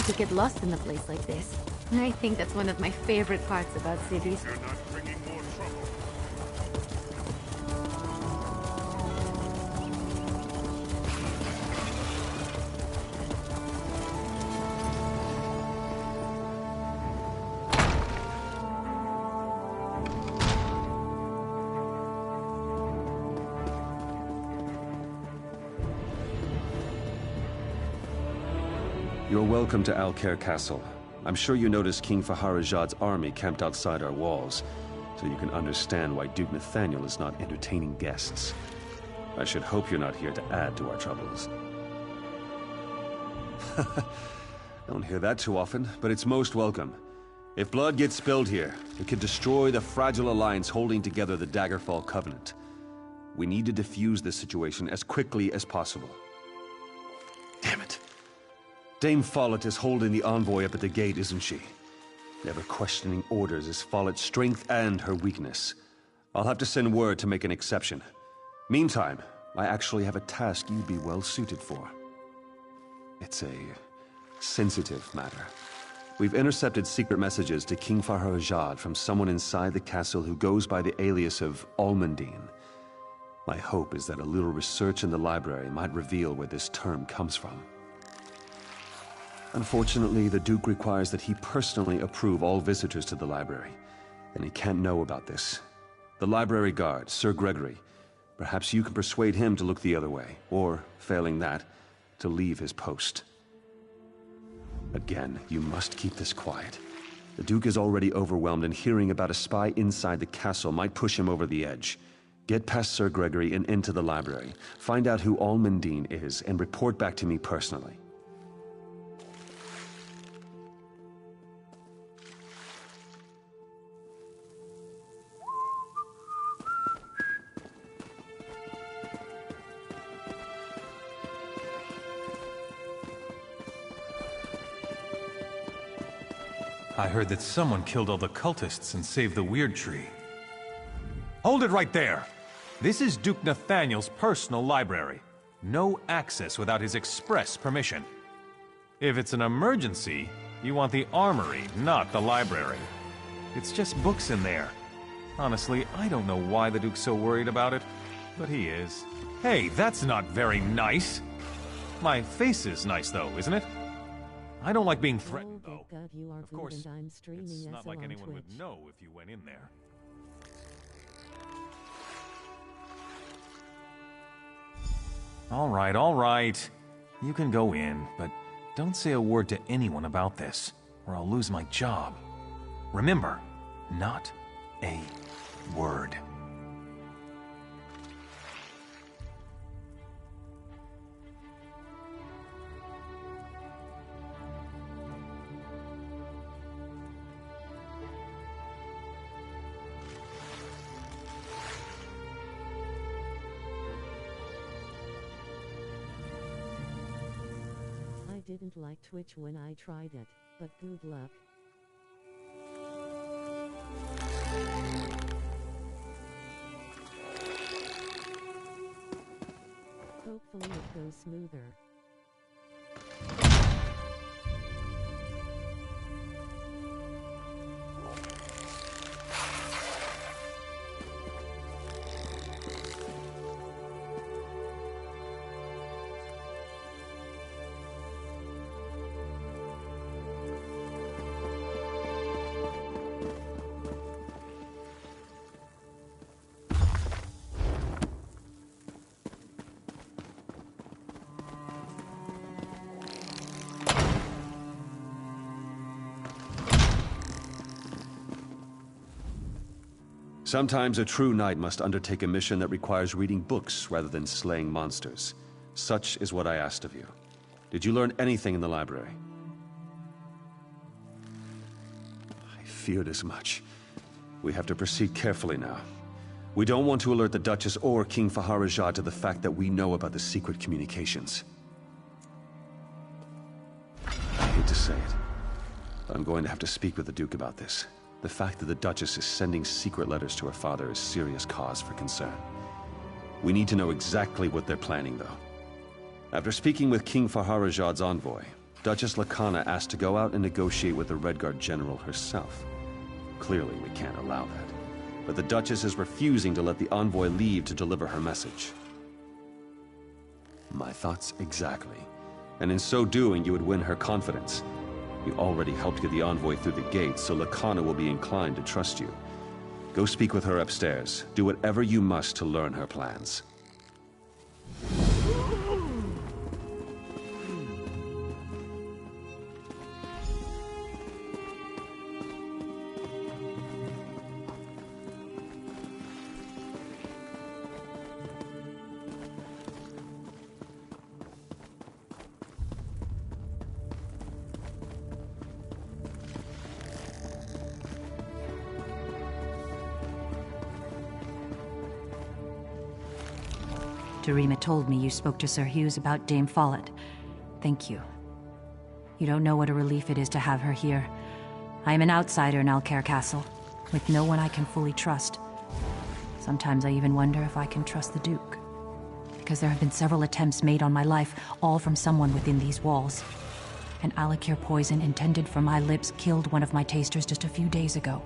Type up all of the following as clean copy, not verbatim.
To get lost in a place like this. I think that's one of my favorite parts about cities. You're not bringing more trouble. You're welcome to Alcair Castle. I'm sure you noticed King Faharajad's army camped outside our walls, so you can understand why Duke Nathaniel is not entertaining guests. I should hope you're not here to add to our troubles. Don't hear that too often, but it's most welcome. If blood gets spilled here, it could destroy the fragile alliance holding together the Daggerfall Covenant. We need to defuse this situation as quickly as possible. Damn it. Dame Follett is holding the envoy up at the gate, isn't she? Never questioning orders is Follett's strength and her weakness. I'll have to send word to make an exception. Meantime, I actually have a task you'd be well suited for. It's a sensitive matter. We've intercepted secret messages to King Faharajad from someone inside the castle who goes by the alias of Almundine. My hope is that a little research in the library might reveal where this term comes from. Unfortunately, the Duke requires that he personally approve all visitors to the library, and he can't know about this. The library guard, Sir Gregory, perhaps you can persuade him to look the other way, or, failing that, to leave his post. Again, you must keep this quiet. The Duke is already overwhelmed, and hearing about a spy inside the castle might push him over the edge. Get past Sir Gregory and into the library. Find out who Almundine is, and report back to me personally. I heard that someone killed all the cultists and saved the Weird Tree. Hold it right there! This is Duke Nathaniel's personal library. No access without his express permission. If it's an emergency, you want the armory, not the library. It's just books in there. Honestly, I don't know why the Duke's so worried about it, but he is. Hey, that's not very nice! My face is nice though, isn't it? I don't like being threatened, though. Of course, it's not like anyone would know if you went in there. All right. You can go in, but don't say a word to anyone about this, or I'll lose my job. Remember, not a word. I didn't like Twitch when I tried it, but good luck. Hopefully it goes smoother. Sometimes a true knight must undertake a mission that requires reading books rather than slaying monsters. Such is what I asked of you. Did you learn anything in the library? I feared as much. We have to proceed carefully now. We don't want to alert the Duchess or King Faharajah to the fact that we know about the secret communications. I hate to say it, but I'm going to have to speak with the Duke about this. The fact that the Duchess is sending secret letters to her father is serious cause for concern. We need to know exactly what they're planning, though. After speaking with King Faharajah's envoy, Duchess Lakana asked to go out and negotiate with the Redguard General herself. Clearly, we can't allow that. But the Duchess is refusing to let the envoy leave to deliver her message. My thoughts exactly. And in so doing, you would win her confidence. You already helped get the envoy through the gates, so Lakana will be inclined to trust you. Go speak with her upstairs. Do whatever you must to learn her plans. Darima told me you spoke to Sir Hughes about Dame Follett. Thank you. You don't know what a relief it is to have her here. I am an outsider in Alcaire Castle, with no one I can fully trust. Sometimes I even wonder if I can trust the Duke. Because there have been several attempts made on my life, all from someone within these walls. An Alcaire poison intended for my lips killed one of my tasters just a few days ago.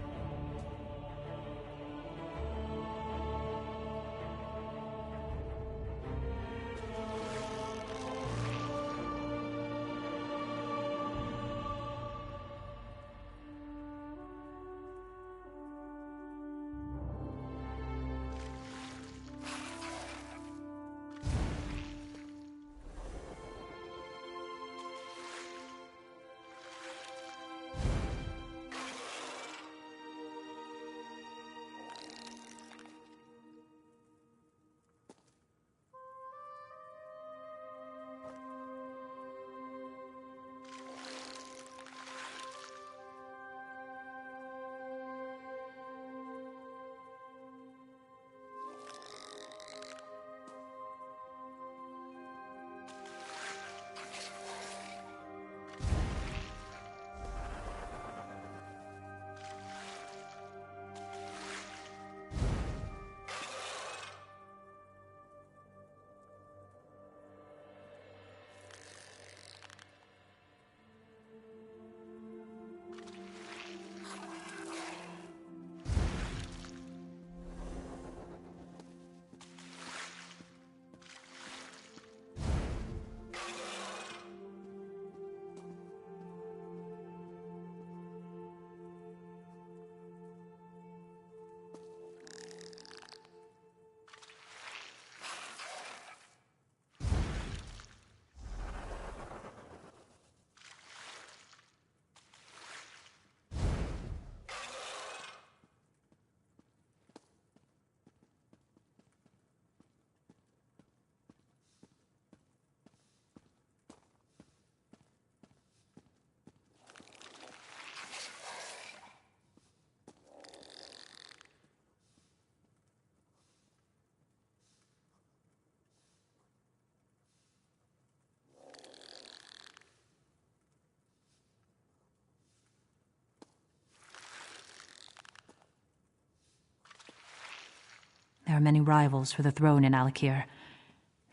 There are many rivals for the throne in Alakir.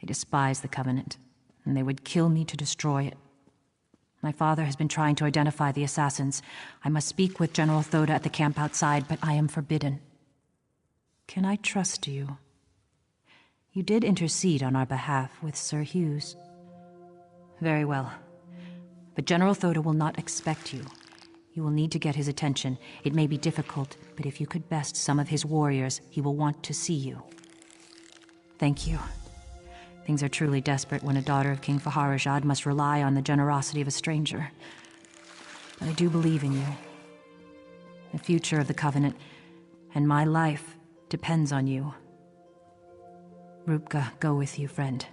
They despise the Covenant, and they would kill me to destroy it. My father has been trying to identify the assassins. I must speak with General Thoda at the camp outside, but I am forbidden. Can I trust you? You did intercede on our behalf with Sir Hughes. Very well. But General Thoda will not expect you. You will need to get his attention. It may be difficult, but if you could best some of his warriors, he will want to see you. Thank you. Things are truly desperate when a daughter of King Faharajah must rely on the generosity of a stranger. But I do believe in you. The future of the Covenant, and my life, depends on you. Rupka, go with you, friend.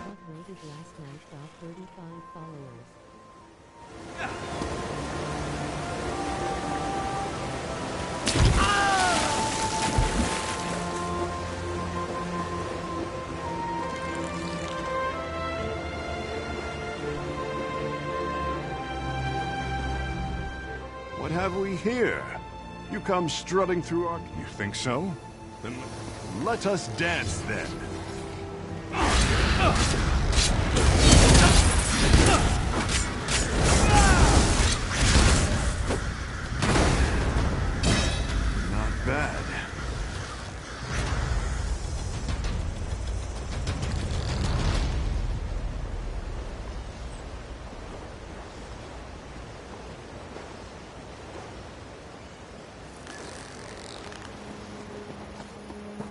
Uploaded last night. 35 followers. What have we here? You come strutting through our... You think so? Then let us dance then. Not bad.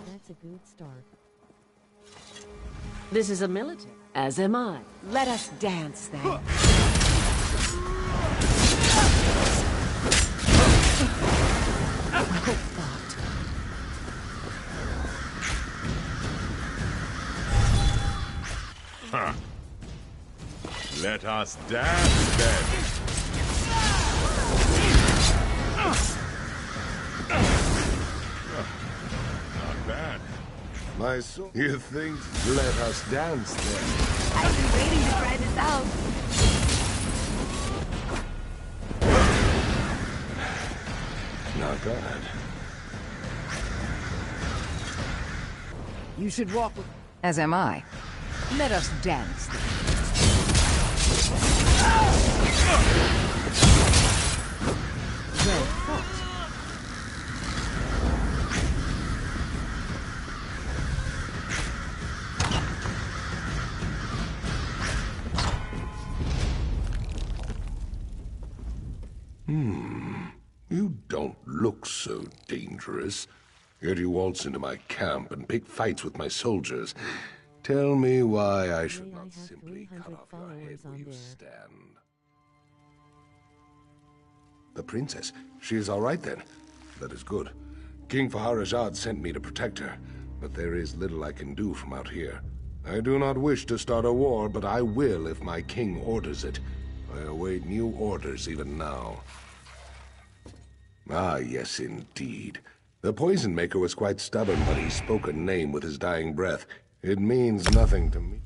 That's a good start. This is a military, as am I. Let us dance then. Good thought. Huh. Let us dance then. Not bad. My soul. You think? Let us dance then. I've been waiting to try this out. Not bad. You should walk with... As am I. Let us dance then. Well thought. You don't look so dangerous. Yet you waltz into my camp and pick fights with my soldiers. Tell me why I should I not have simply 300 cut off your head followers where on you there. stand. The princess. She is all right then. That is good. King Faharajad sent me to protect her, but there is little I can do from out here. I do not wish to start a war, but I will if my king orders it. I await new orders even now. Ah, yes, indeed. The poison maker was quite stubborn, but he spoke a name with his dying breath. It means nothing to me.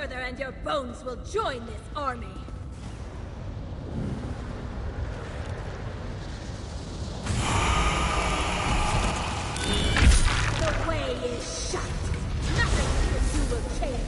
further and your bones will join this army. The way is shut. Nothing you can do will change.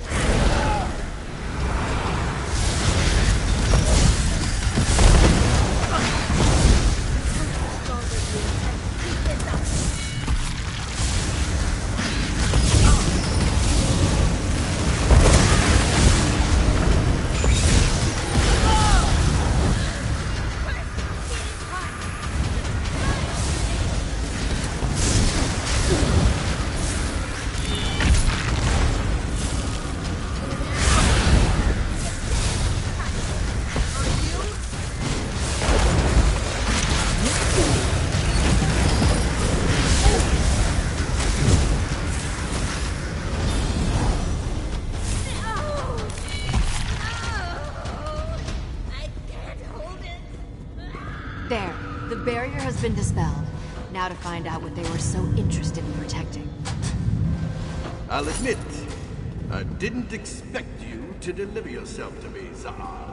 There. The barrier has been dispelled. Now to find out what they were so interested in protecting. I'll admit, I didn't expect you to deliver yourself to me, Zahar.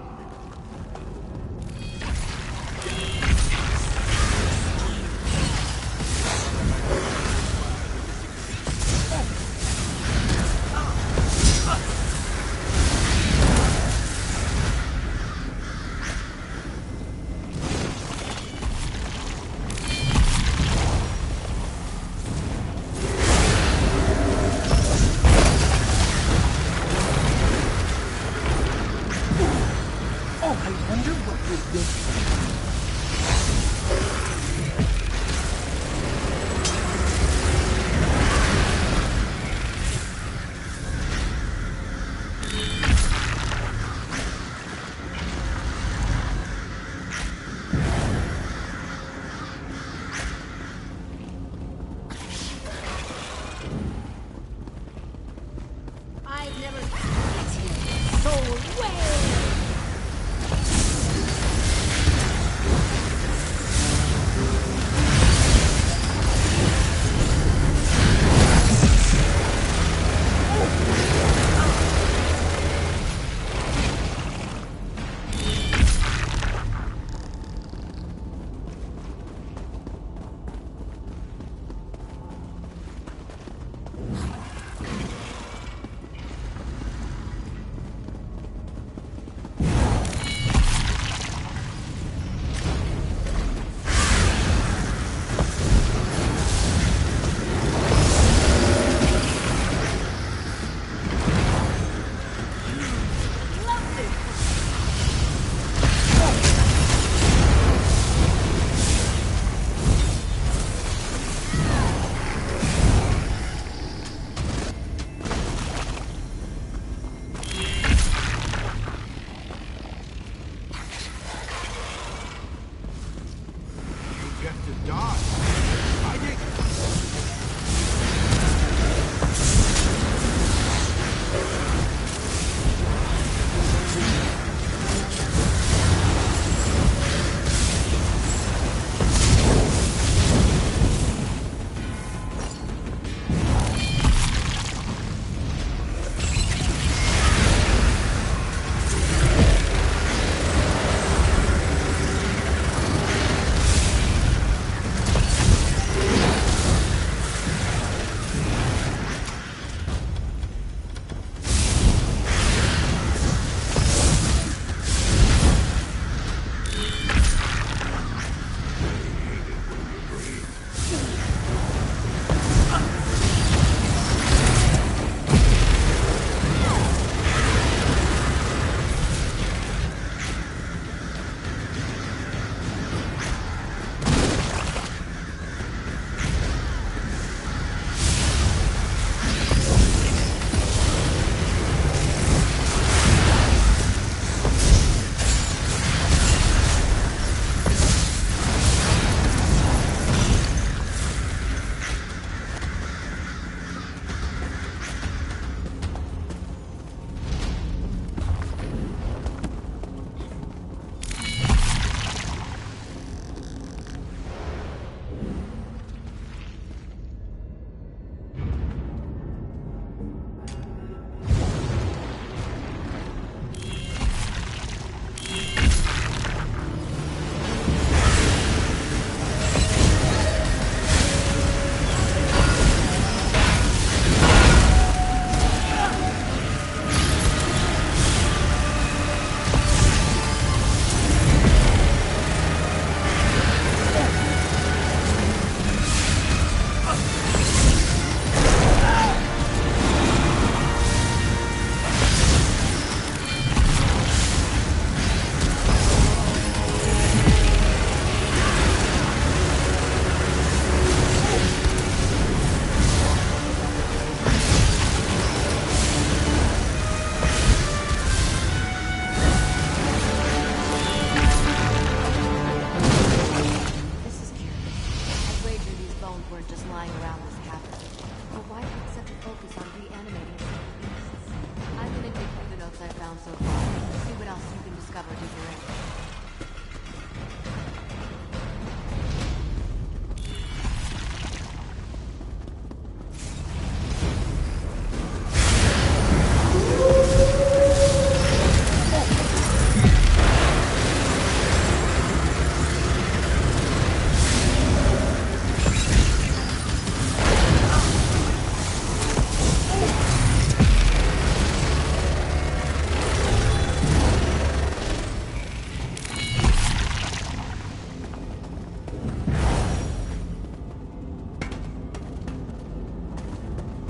discovered who you're in.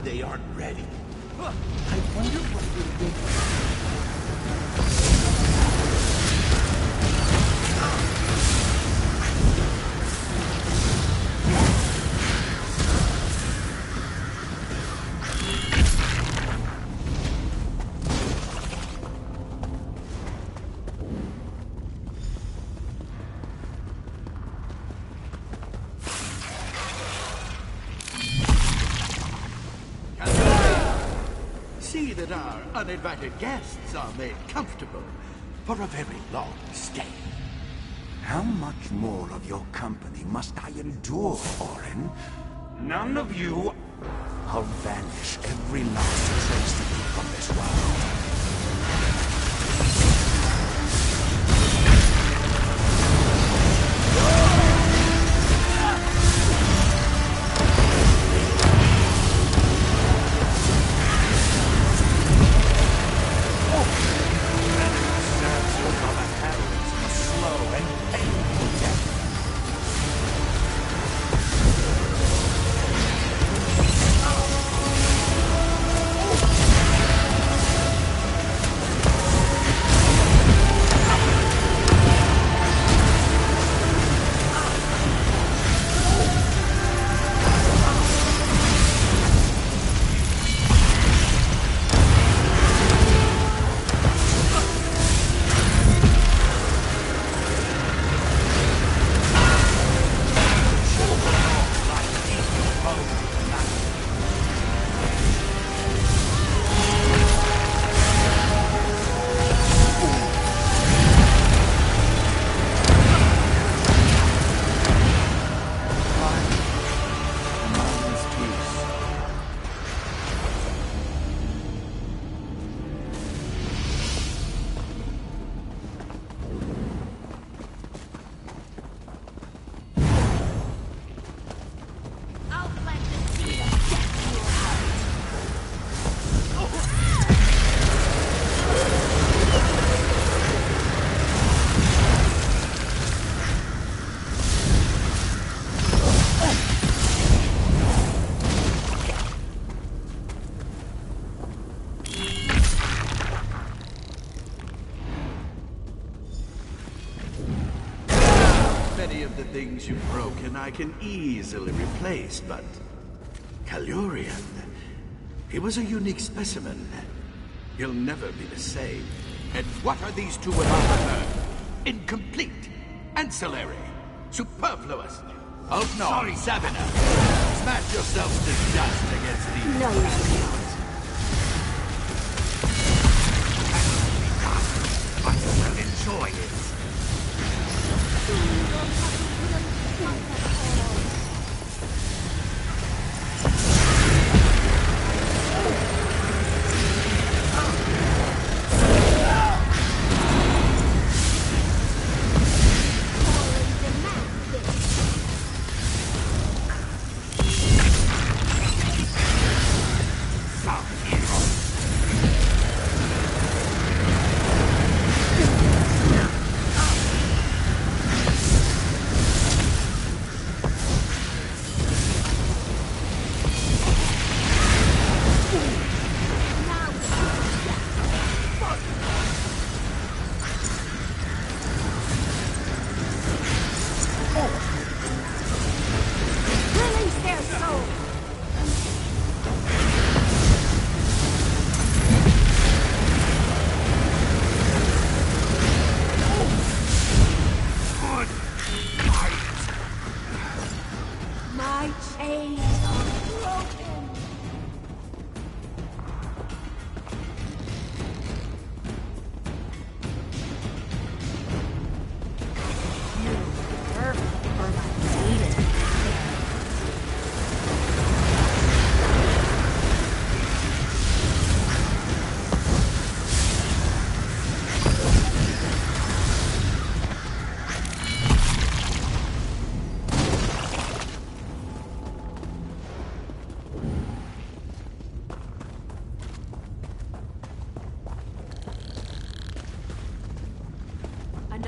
They aren't ready. I wonder what will they... See that our uninvited guests are made comfortable for a very long stay. How much more of your company must I endure, Orin? None of you... I'll vanish every last trace of you from this world. Many of the things you've broken I can easily replace, but... Kalurian... He was a unique specimen. He'll never be the same. And what are these two without her? Incomplete. Ancillary. Superfluous. Oh no, sorry, Sabina. Smash yourselves to dust against these... No, you can't. I will enjoy it.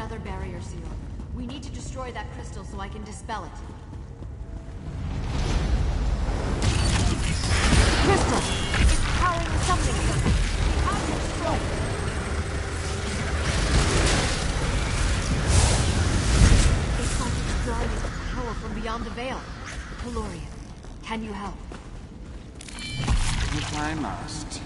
other barrier seal. We need to destroy that crystal so I can dispel it. Crystal! It's powering the summoning circuit. How to destroy it? It's like it's drawing its power from beyond the veil. Caloria, can you help? If I must.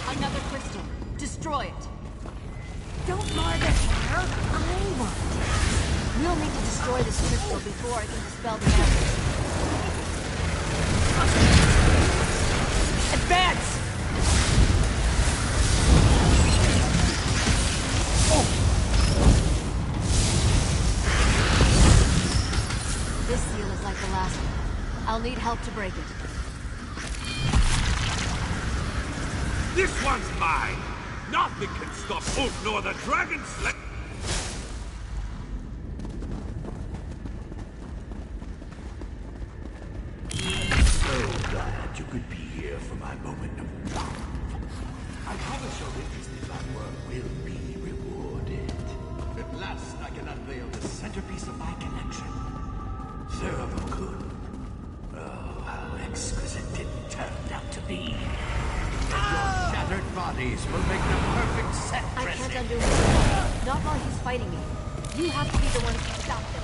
Another crystal. Destroy it. Don't mar the hair. I want it. We'll need to destroy this crystal before I can dispel the barrier. Advance! This seal is like the last one. I'll need help to break it. This one's mine! Nothing can stop Ulf nor the Dragon Slayer! So glad you could be here for my moment of triumph. I promise your witness that my work will be rewarded. At last I can unveil the centerpiece of my collection. Good. Oh, how exquisite it turned out to be. Your shattered bodies will make the perfect set I dressing. can't undo him. Not while he's fighting me. You have to be the one to stop this.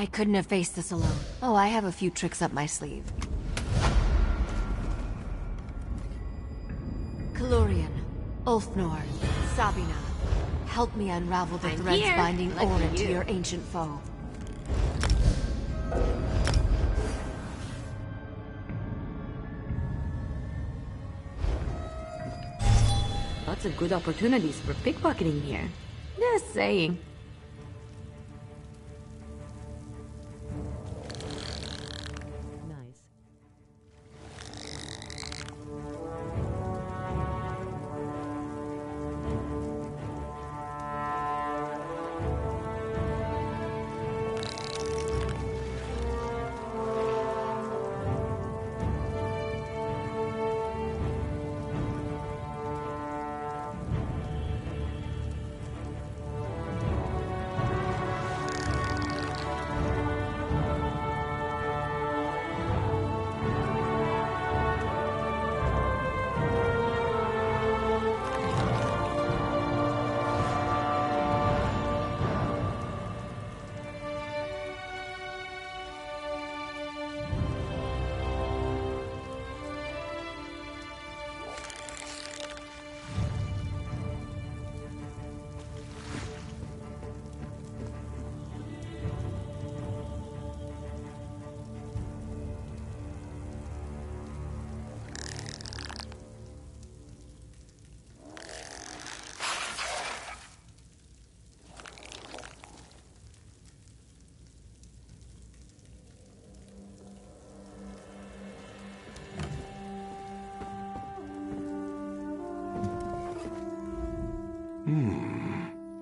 I couldn't have faced this alone. Oh, I have a few tricks up my sleeve. Kalurian, Ulfnor, Sabina. Help me unravel the threads binding Orin to your ancient foe. Lots of good opportunities for pickpocketing here. Just saying. Nice.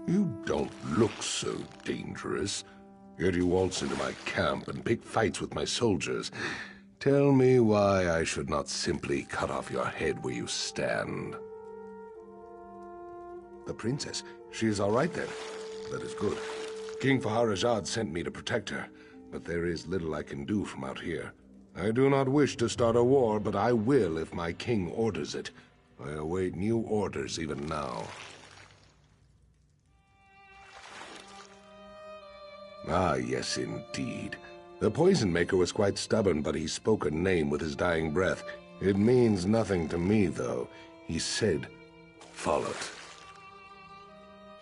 You don't look so dangerous. Yet you waltz into my camp and pick fights with my soldiers. Tell me why I should not simply cut off your head where you stand. The princess. She is all right then. That is good. King Faharajad sent me to protect her, but there is little I can do from out here. I do not wish to start a war, but I will if my king orders it. I await new orders even now. Ah, yes, indeed. The poison maker was quite stubborn, but he spoke a name with his dying breath. It means nothing to me, though. He said, follow it.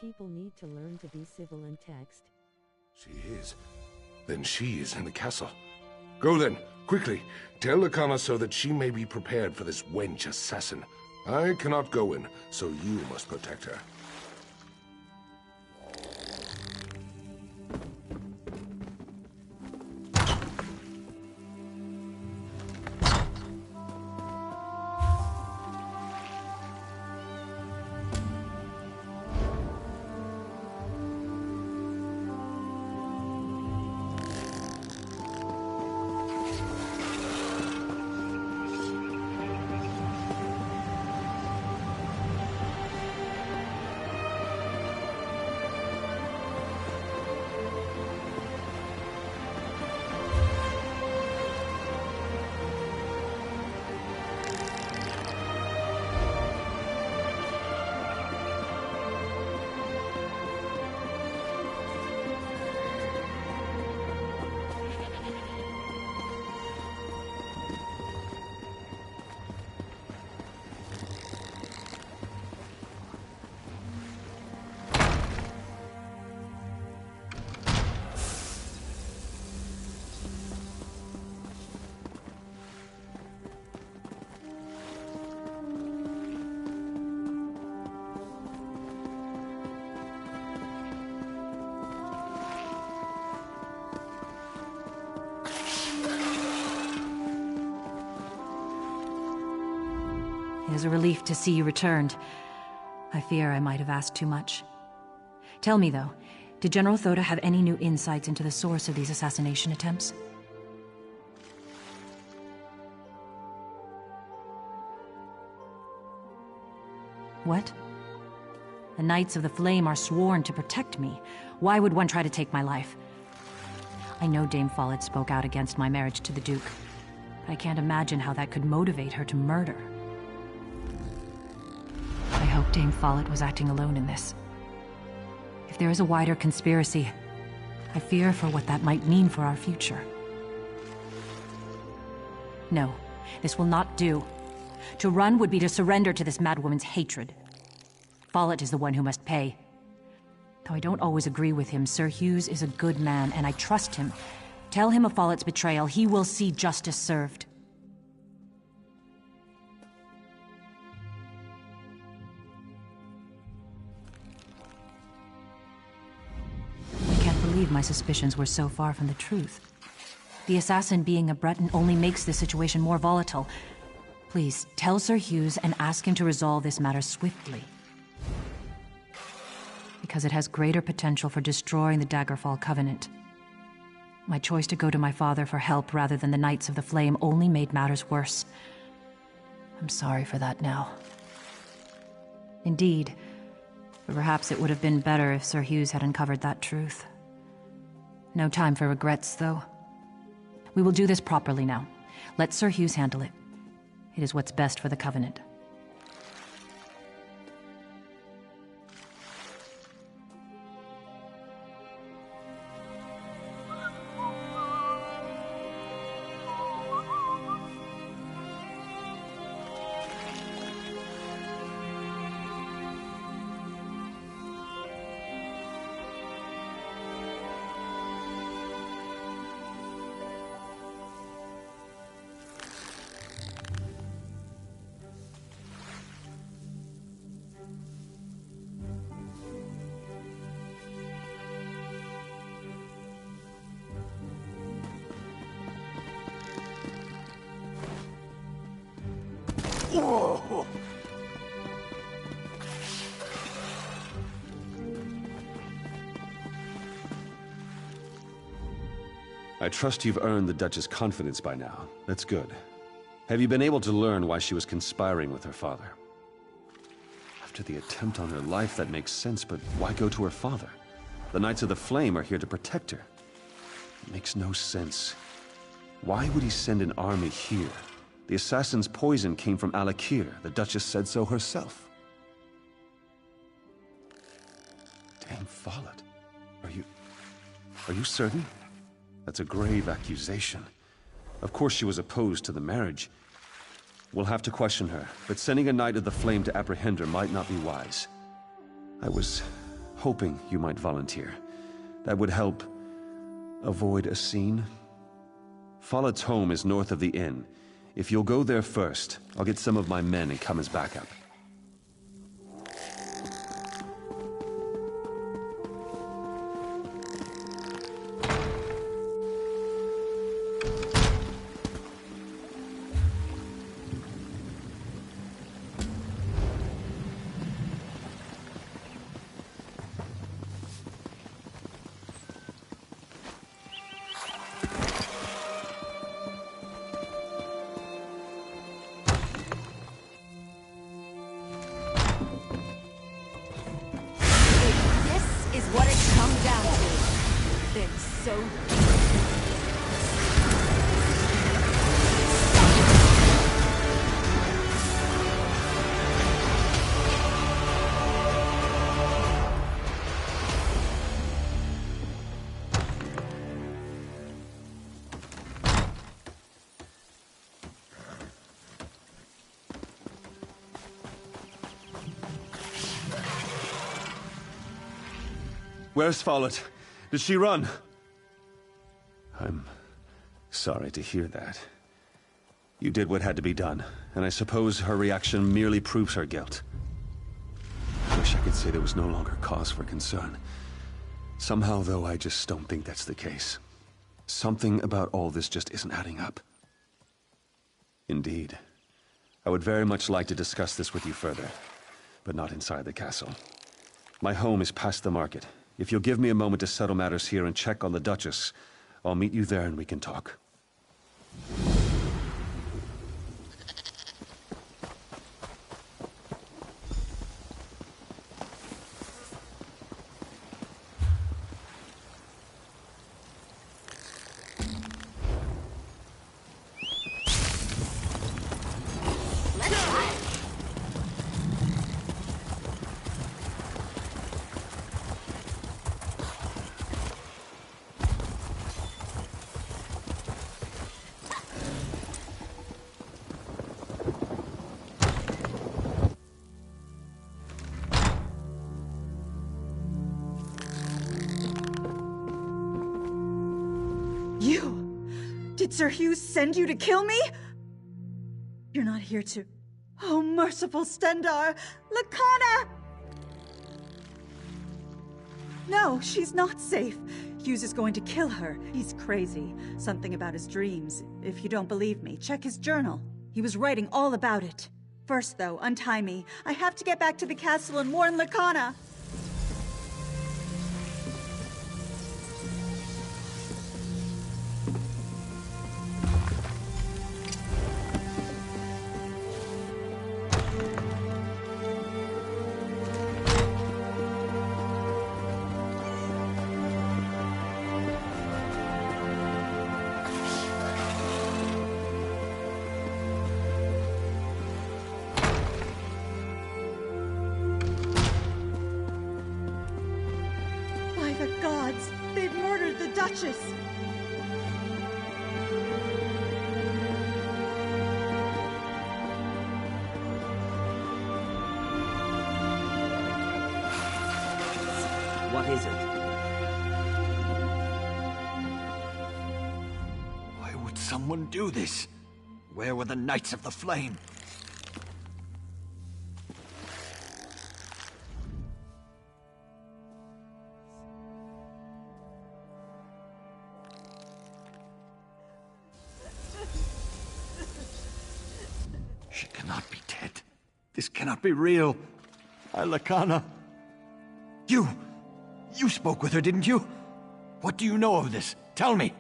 People need to learn to be civil in text. She is. Then she is in the castle. Go then, quickly. Tell Lakana so that she may be prepared for this wench assassin. I cannot go in, so you must protect her. It is a relief to see you returned. I fear I might have asked too much. Tell me, though, did General Thoda have any new insights into the source of these assassination attempts? What? The Knights of the Flame are sworn to protect me. Why would one try to take my life? I know Dame Follett spoke out against my marriage to the Duke, but I can't imagine how that could motivate her to murder. I hope Dame Follett was acting alone in this. If there is a wider conspiracy, I fear for what that might mean for our future. No, this will not do. To run would be to surrender to this madwoman's hatred. Follett is the one who must pay. Though I don't always agree with him, Sir Hughes is a good man, and I trust him. Tell him of Follett's betrayal. He will see justice served. I can't believe my suspicions were so far from the truth. The assassin being a Breton only makes this situation more volatile. Please, tell Sir Hughes and ask him to resolve this matter swiftly. Because it has greater potential for destroying the Daggerfall Covenant. My choice to go to my father for help rather than the Knights of the Flame only made matters worse. I'm sorry for that now. Indeed, but perhaps it would have been better if Sir Hughes had uncovered that truth. No time for regrets, though. We will do this properly now. Let Sir Hughes handle it. It is what's best for the Covenant. Whoa! I trust you've earned the Duchess' confidence by now. That's good. Have you been able to learn why she was conspiring with her father? After the attempt on her life, that makes sense, but why go to her father? The Knights of the Flame are here to protect her. It makes no sense. Why would he send an army here? The assassin's poison came from Alakir. The Duchess said so herself. Dame Follett. Are you certain? That's a grave accusation. Of course she was opposed to the marriage. We'll have to question her, but sending a Knight of the Flame to apprehend her might not be wise. I was hoping you might volunteer. That would help avoid a scene. Follett's home is north of the inn. If you'll go there first, I'll get some of my men and come as backup. Where's Follett? Did she run? I'm sorry to hear that. You did what had to be done, and I suppose her reaction merely proves her guilt. I wish I could say there was no longer cause for concern. Somehow, though, I just don't think that's the case. Something about all this just isn't adding up. Indeed. I would very much like to discuss this with you further, but not inside the castle. My home is past the market. If you'll give me a moment to settle matters here and check on the Duchess, I'll meet you there and we can talk. You! Did Sir Hughes send you to kill me? You're not here to... Oh, merciful Stendar! Lakana! No, she's not safe. Hughes is going to kill her. He's crazy. Something about his dreams. If you don't believe me, check his journal. He was writing all about it. First, though, untie me. I have to get back to the castle and warn Lakana. Duchess! What is it? Why would someone do this? Where were the Knights of the Flame? She cannot be dead. This cannot be real. Lakana. You spoke with her, didn't you? What do you know of this? Tell me.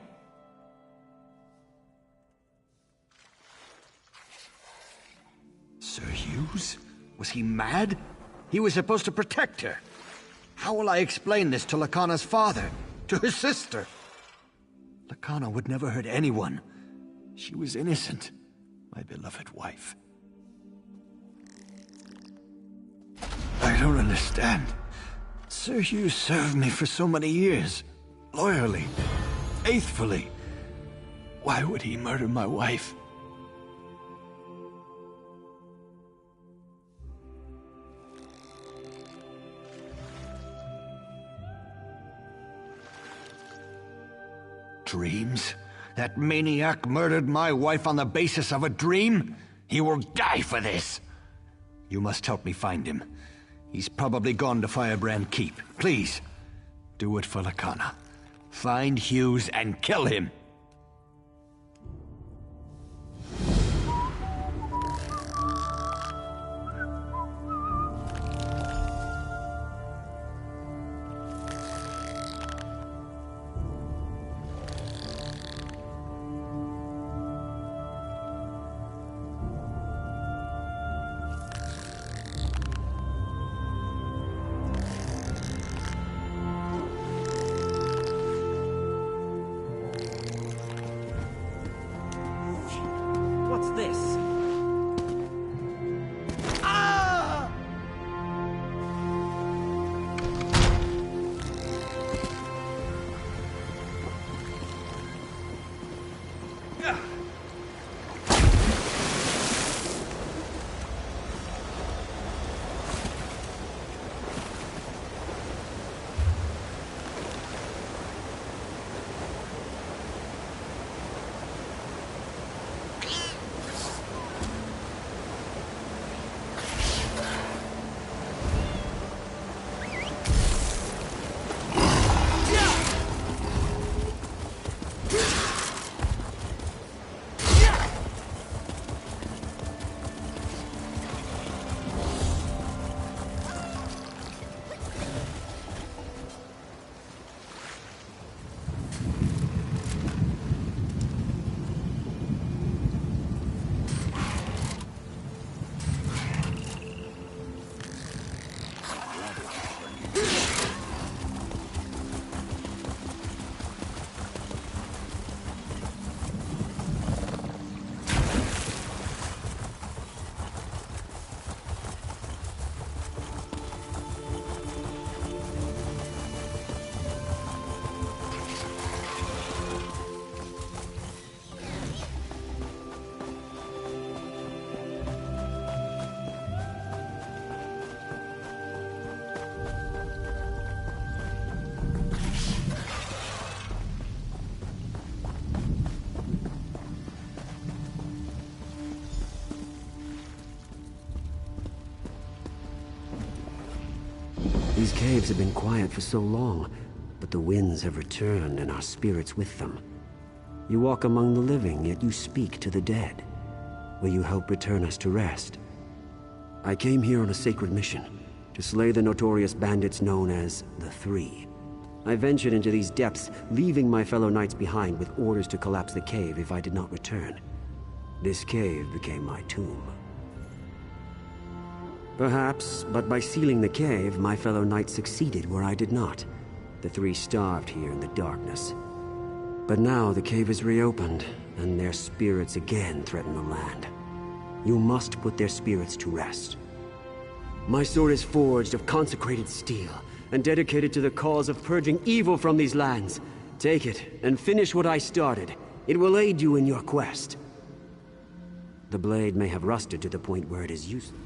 Sir Hughes? Was he mad? He was supposed to protect her. How will I explain this to Lakana's father? To her sister? Lakana would never hurt anyone. She was innocent. My beloved wife. I don't understand. Sir Hughes served me for so many years. Loyally. Faithfully. Why would he murder my wife? Dreams? That maniac murdered my wife on the basis of a dream? He will die for this! You must help me find him. He's probably gone to Firebrand Keep. Please, do it for Lakana. Find Hughes and kill him! caves have been quiet for so long, but the winds have returned and our spirits with them. You walk among the living, yet you speak to the dead. Will you help return us to rest? I came here on a sacred mission, to slay the notorious bandits known as the Three. I ventured into these depths, leaving my fellow knights behind with orders to collapse the cave if I did not return. This cave became my tomb. Perhaps, but by sealing the cave, my fellow knights succeeded where I did not. The Three starved here in the darkness. But now the cave is reopened, and their spirits again threaten the land. You must put their spirits to rest. My sword is forged of consecrated steel, and dedicated to the cause of purging evil from these lands. Take it, and finish what I started. It will aid you in your quest. The blade may have rusted to the point where it is useless.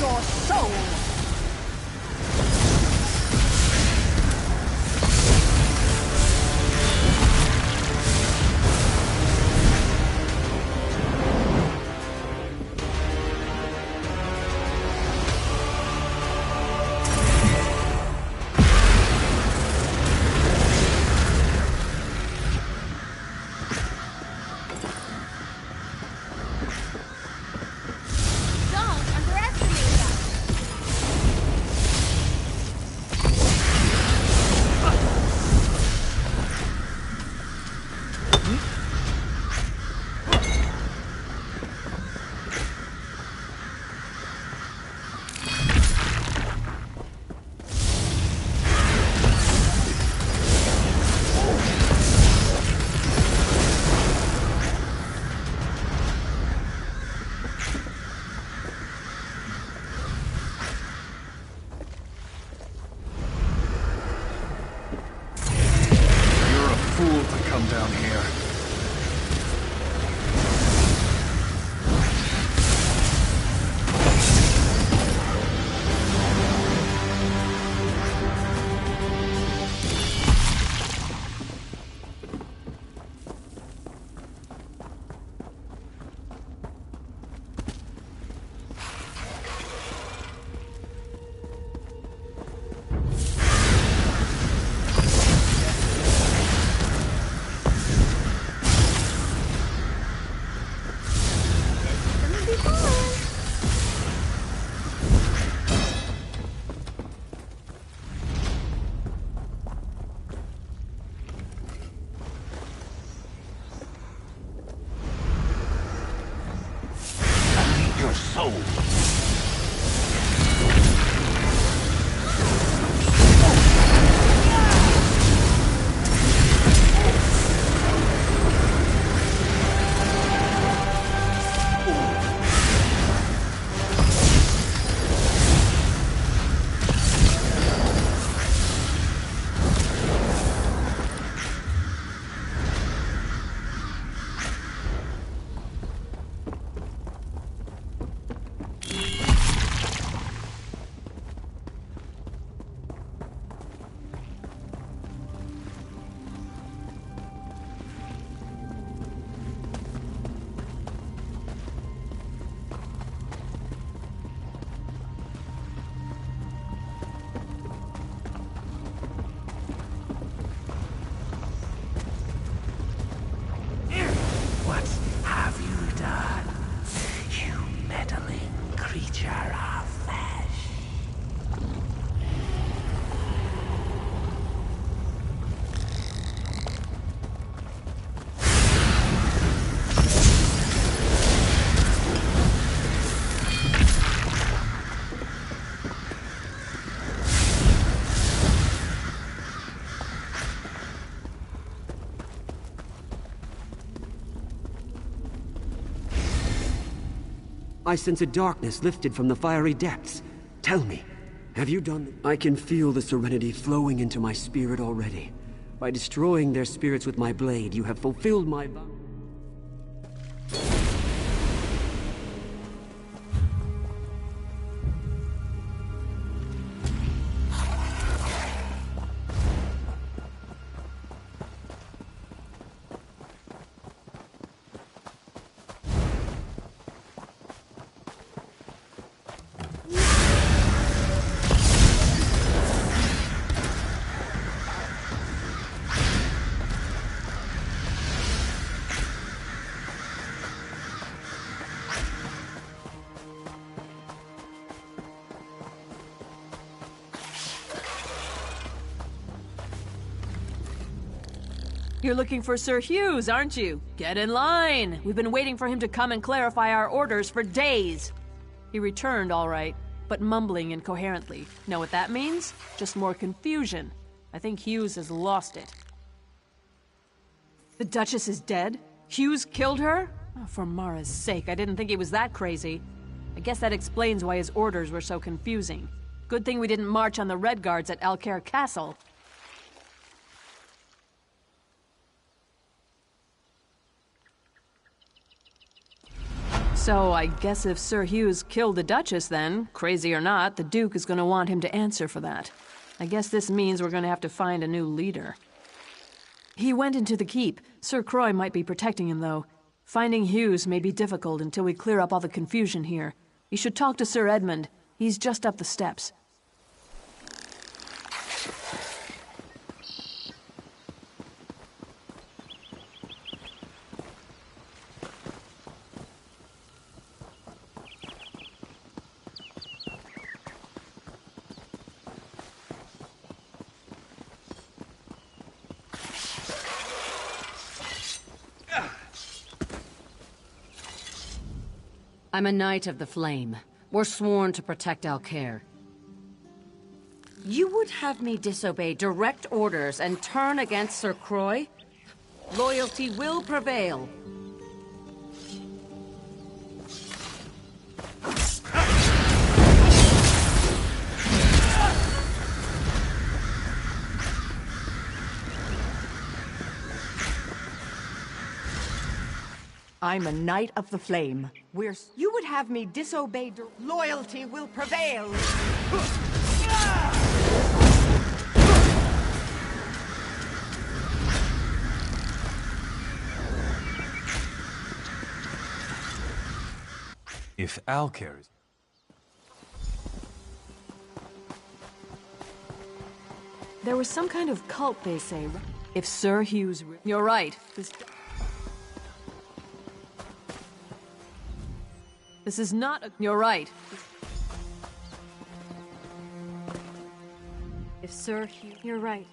Your soul! down here. I sense a darkness lifted from the fiery depths. Tell me, have you done... I can feel the serenity flowing into my spirit already. By destroying their spirits with my blade, you have fulfilled my vow. You're looking for Sir Hughes, aren't you? Get in line! We've been waiting for him to come and clarify our orders for days. He returned, all right, but mumbling incoherently. Know what that means? Just more confusion. I think Hughes has lost it. The Duchess is dead? Hughes killed her? Oh, for Mara's sake, I didn't think he was that crazy. I guess that explains why his orders were so confusing. Good thing we didn't march on the Red Guards at Alcaire Castle. So, I guess if Sir Hughes killed the Duchess then, crazy or not, the Duke is gonna want him to answer for that. I guess this means we're gonna have to find a new leader. He went into the keep. Sir Croix might be protecting him, though. Finding Hughes may be difficult until we clear up all the confusion here. You should talk to Sir Edmund. He's just up the steps. I'm a Knight of the Flame. We're sworn to protect Alcaire. You would have me disobey direct orders and turn against Sir Croix? Loyalty will prevail. I'm a Knight of the Flame. You would have me disobey... Loyalty will prevail! If Alcaire is... There was some kind of cult, they say. If Sir Hughes... You're right. This is not a... You're right. If Sir Hugh... You're right.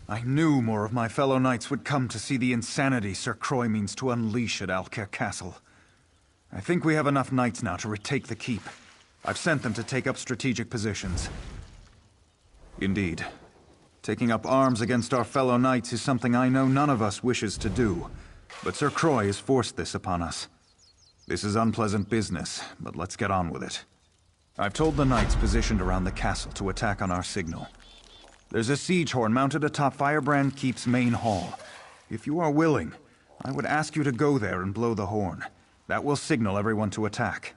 I knew more of my fellow knights would come to see the insanity Sir Croix means to unleash at Alcaire Castle. I think we have enough knights now to retake the keep. I've sent them to take up strategic positions. Indeed. Taking up arms against our fellow knights is something I know none of us wishes to do. But Sir Croix has forced this upon us. This is unpleasant business, but let's get on with it. I've told the knights positioned around the castle to attack on our signal. There's a siege horn mounted atop Firebrand Keep's main hall. If you are willing, I would ask you to go there and blow the horn. That will signal everyone to attack.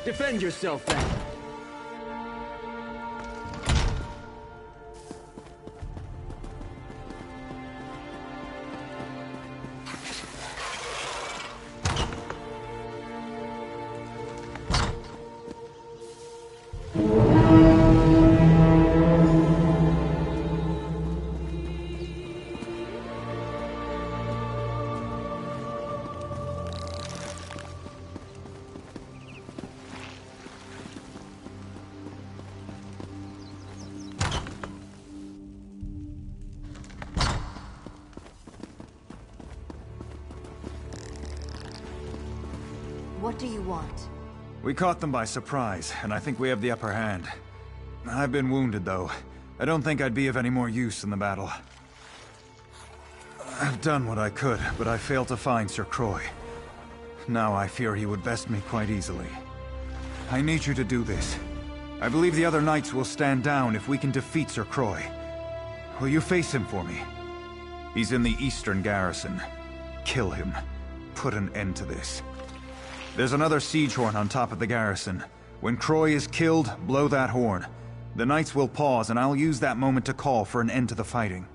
Defend yourself, then. What do you want? We caught them by surprise, and I think we have the upper hand. I've been wounded, though. I don't think I'd be of any more use in the battle. I've done what I could, but I failed to find Sir Croy. Now I fear he would best me quite easily. I need you to do this. I believe the other knights will stand down if we can defeat Sir Croy. Will you face him for me? He's in the eastern garrison. Kill him. Put an end to this. There's another siege horn on top of the garrison. When Croy is killed, blow that horn. The knights will pause, and I'll use that moment to call for an end to the fighting.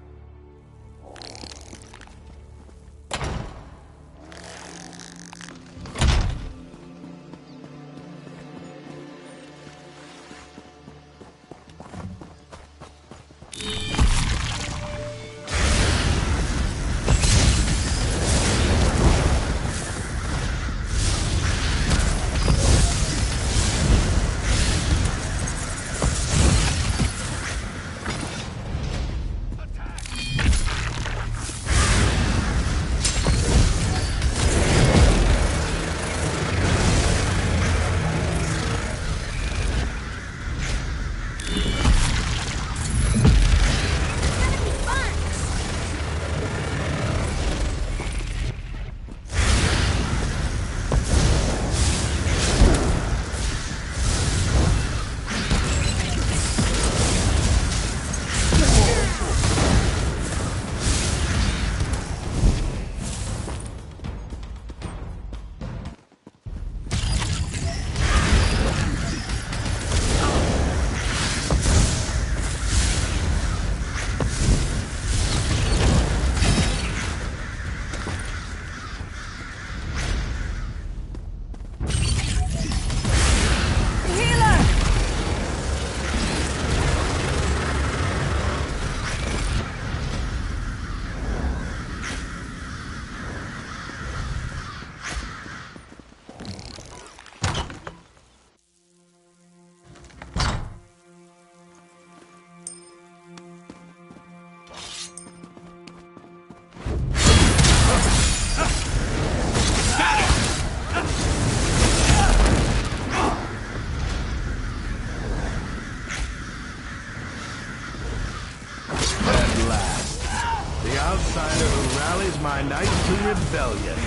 outsider who rallies my knights to rebellion.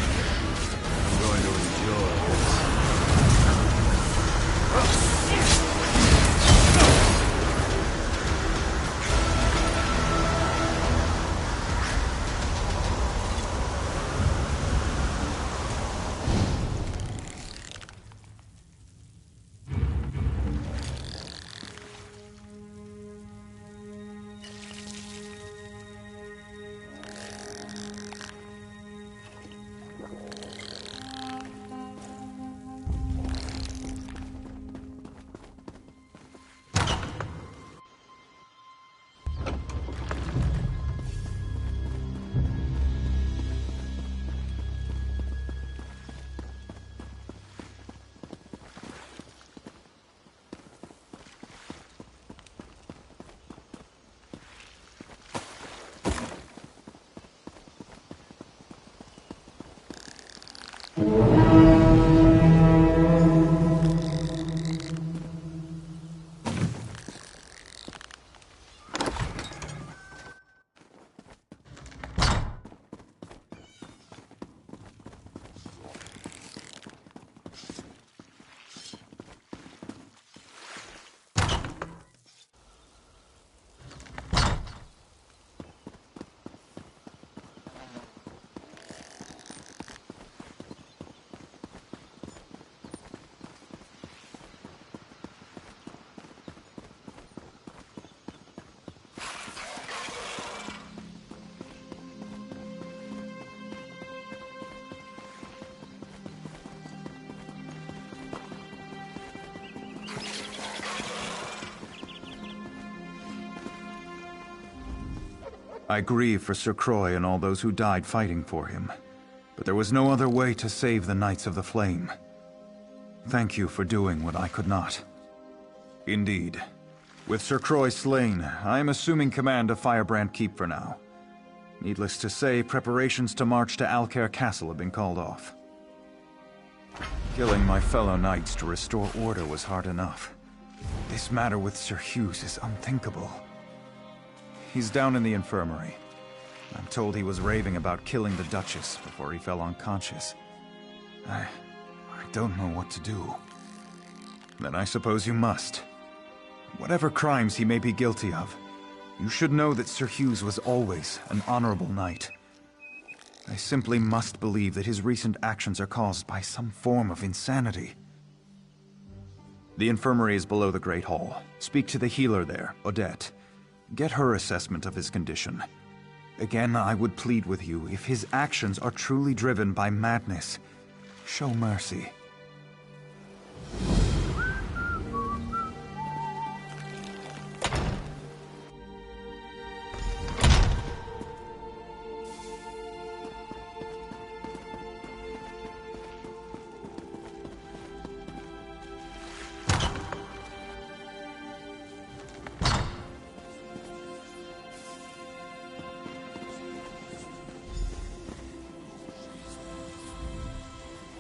I'm going to enjoy this. I grieve for Sir Croy and all those who died fighting for him, but there was no other way to save the Knights of the Flame. Thank you for doing what I could not. Indeed. With Sir Croy slain, I am assuming command of Firebrand Keep for now. Needless to say, preparations to march to Alcair Castle have been called off. Killing my fellow knights to restore order was hard enough. This matter with Sir Hughes is unthinkable. He's down in the infirmary. I'm told he was raving about killing the Duchess before he fell unconscious. I don't know what to do. Then I suppose you must. Whatever crimes he may be guilty of, you should know that Sir Hughes was always an honorable knight. I simply must believe that his recent actions are caused by some form of insanity. The infirmary is below the Great Hall. Speak to the healer there, Odette. Get her assessment of his condition. Again, I would plead with you, if his actions are truly driven by madness, show mercy.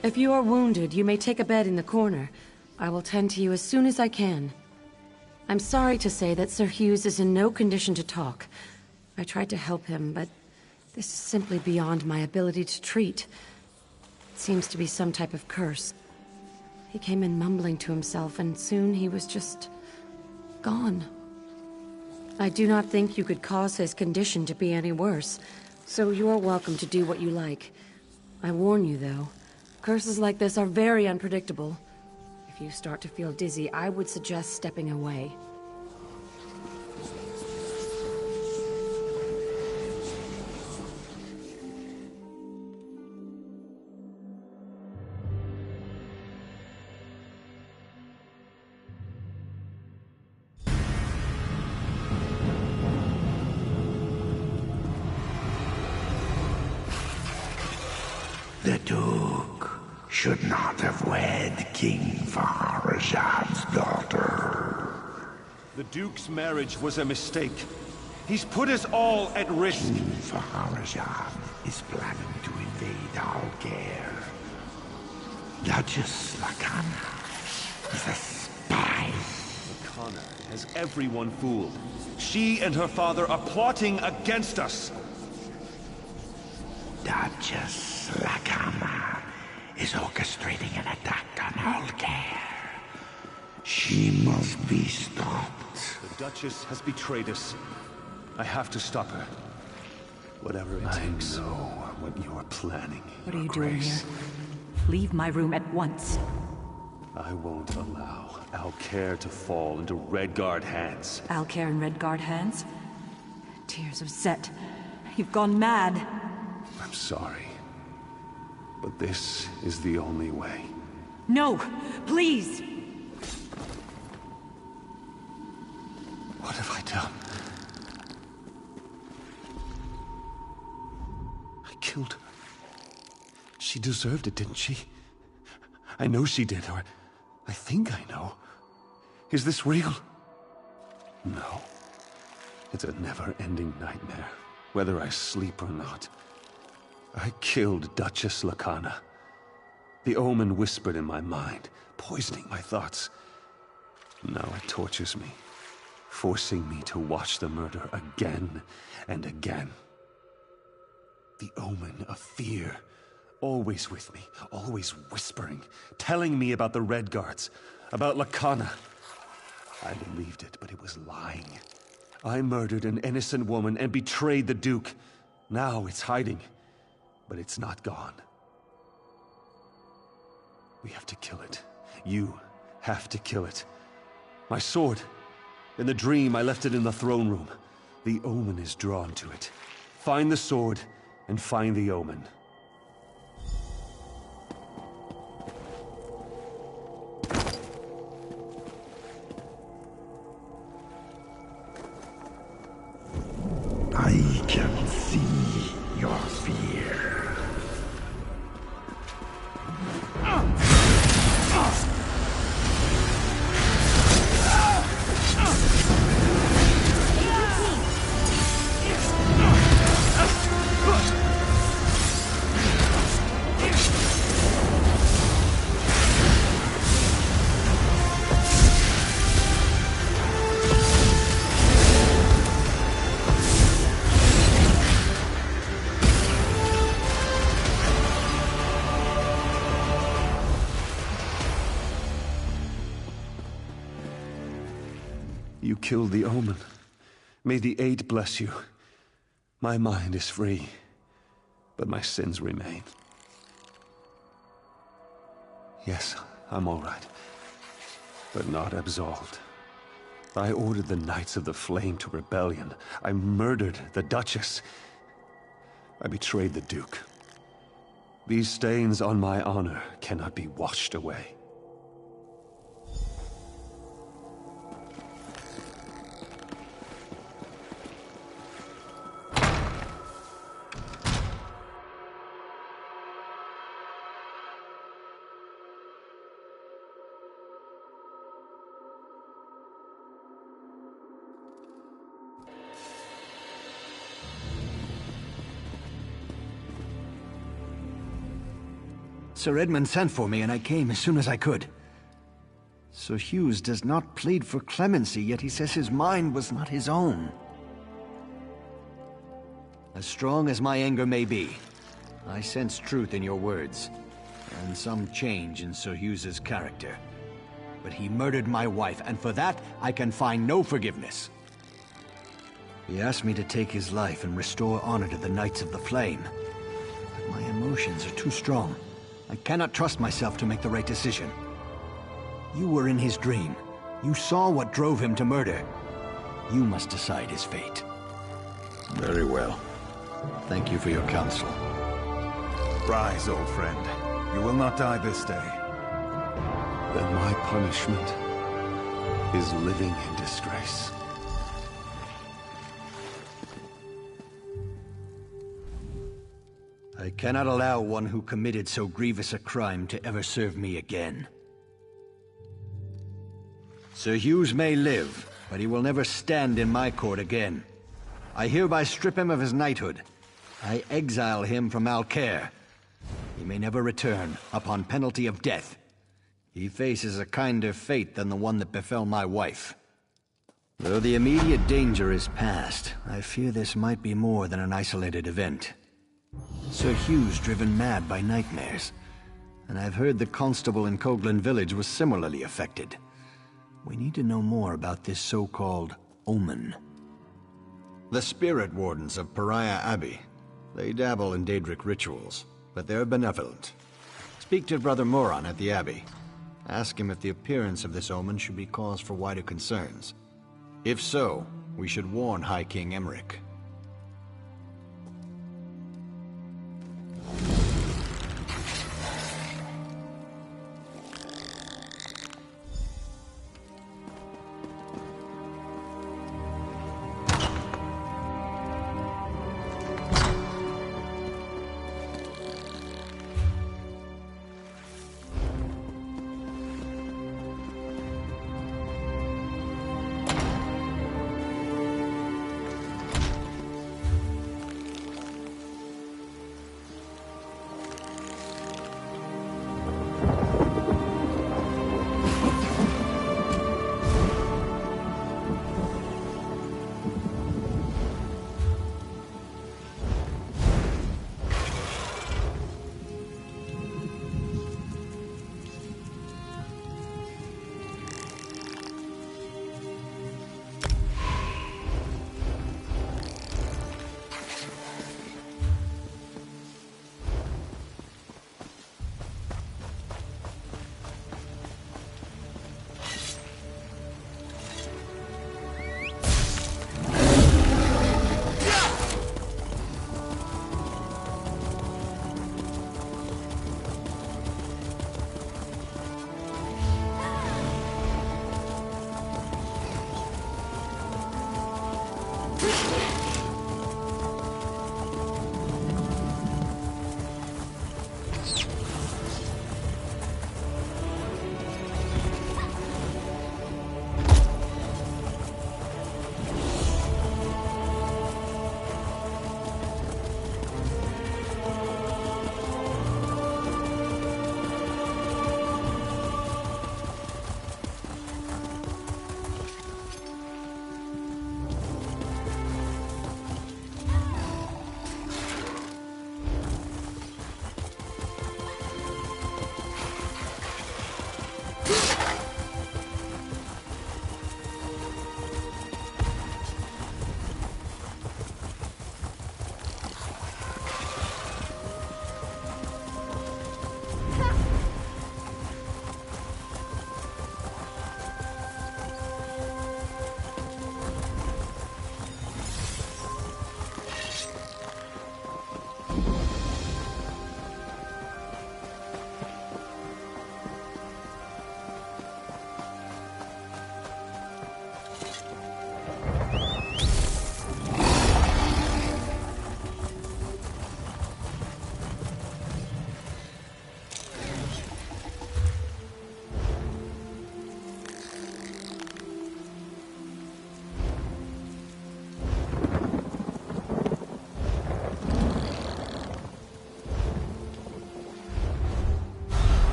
If you are wounded, you may take a bed in the corner. I will tend to you as soon as I can. I'm sorry to say that Sir Hughes is in no condition to talk. I tried to help him, but this is simply beyond my ability to treat. It seems to be some type of curse. He came in mumbling to himself, and soon he was just gone. I do not think you could cause his condition to be any worse, so you are welcome to do what you like. I warn you, though. Curses like this are very unpredictable. If you start to feel dizzy, I would suggest stepping away. The Duke should not have wed King Farazad's daughter. The Duke's marriage was a mistake. He's put us all at risk. King Farazad is planning to invade Alcair. Duchess Lacana is a spy. Lacana has everyone fooled. She and her father are plotting against us. Duchess Lacana is orchestrating an attack on Alcair. She must be stopped. The Duchess has betrayed us. I have to stop her. Whatever it takes. I know what you are planning. What are you doing here? Leave my room at once. I won't allow Alcair to fall into Redguard hands. Alcair in Redguard hands? Tears of Set. You've gone mad. I'm sorry. But this is the only way. No! Please! What have I done? I killed her. She deserved it, didn't she? I know she did, or I think I know. Is this real? No. It's a never-ending nightmare, whether I sleep or not. I killed Duchess Lacana. The omen whispered in my mind, poisoning my thoughts. Now it tortures me, forcing me to watch the murder again and again. The omen of fear, always with me, always whispering, telling me about the Redguards, about Lacana. I believed it, but it was lying. I murdered an innocent woman and betrayed the Duke. Now it's hiding. But it's not gone. We have to kill it. You have to kill it. My sword. In the dream, I left it in the throne room. The omen is drawn to it. Find the sword, and find the omen. I can see your fear. killed the Omen. May the Eight bless you. My mind is free, but my sins remain. Yes, I'm all right, but not absolved. I ordered the Knights of the Flame to rebellion. I murdered the Duchess. I betrayed the Duke. These stains on my honor cannot be washed away. Sir Edmund sent for me, and I came as soon as I could. Sir Hughes does not plead for clemency, yet he says his mind was not his own. As strong as my anger may be, I sense truth in your words, and some change in Sir Hughes's character. But he murdered my wife, and for that I can find no forgiveness. He asked me to take his life and restore honor to the Knights of the Flame. But my emotions are too strong. I cannot trust myself to make the right decision. You were in his dream. You saw what drove him to murder. You must decide his fate. Very well. Thank you for your counsel. Rise, old friend. You will not die this day. Then my punishment is living in disgrace. I cannot allow one who committed so grievous a crime to ever serve me again. Sir Hughes may live, but he will never stand in my court again. I hereby strip him of his knighthood. I exile him from Alcaire. He may never return, upon penalty of death. He faces a kinder fate than the one that befell my wife. Though the immediate danger is past, I fear this might be more than an isolated event. Sir Hughes driven mad by nightmares, and I've heard the constable in Coghlan village was similarly affected. We need to know more about this so-called omen. The spirit wardens of Pariah Abbey. They dabble in Daedric rituals, but they're benevolent. Speak to Brother Moron at the Abbey. Ask him if the appearance of this omen should be cause for wider concerns. If so, we should warn High King Emmerich.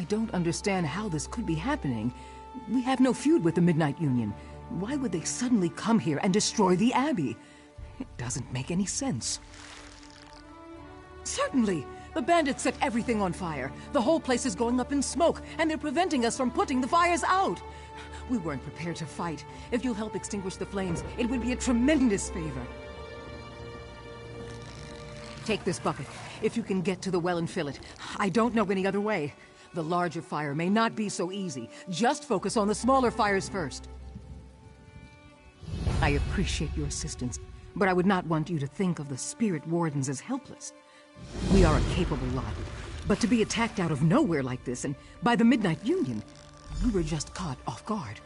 don't understand how this could be happening. We have no feud with the Midnight Union. Why would they suddenly come here and destroy the Abbey? It doesn't make any sense. Certainly! The bandits set everything on fire. The whole place is going up in smoke, and they're preventing us from putting the fires out. We weren't prepared to fight. If you'll help extinguish the flames, it would be a tremendous favor. Take this bucket. If you can get to the well and fill it. I don't know any other way. The larger fire may not be so easy. Just focus on the smaller fires first. I appreciate your assistance, but I would not want you to think of the Spirit Wardens as helpless. We are a capable lot, but to be attacked out of nowhere like this, and by the Midnight Union, we were just caught off guard.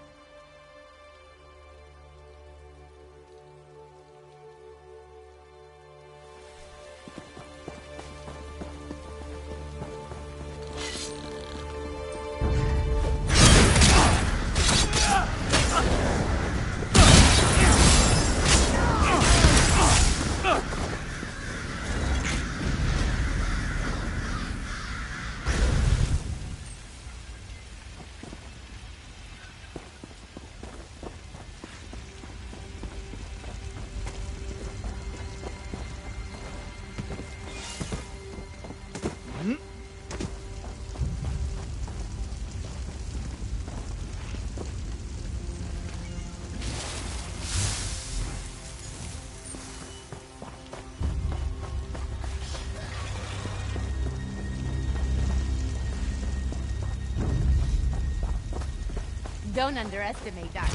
Don't underestimate that.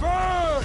Burn!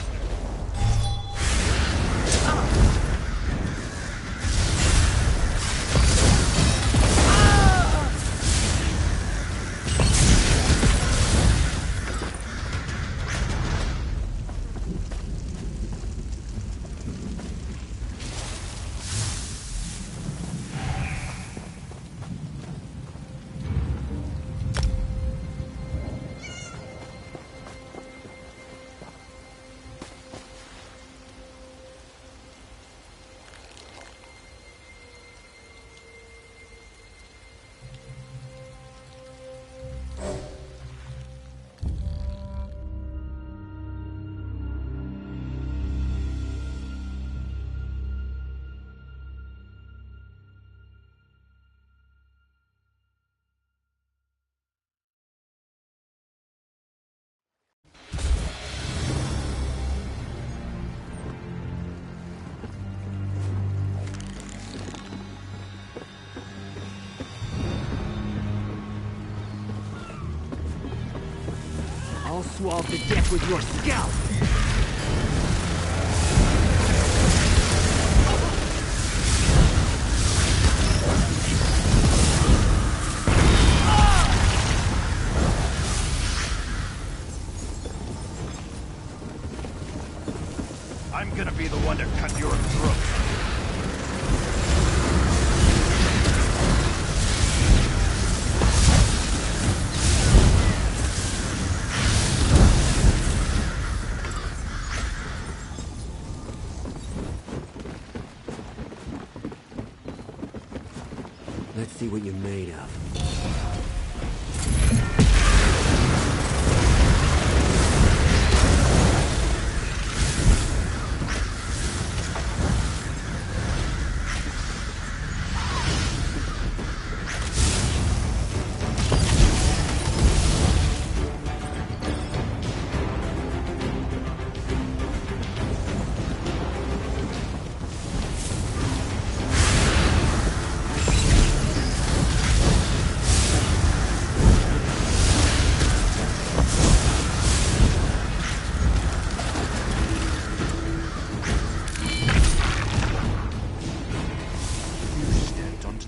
I'll swab the deck with your scalp! I'm gonna be the one to cut your throat. Let's see what you're made of.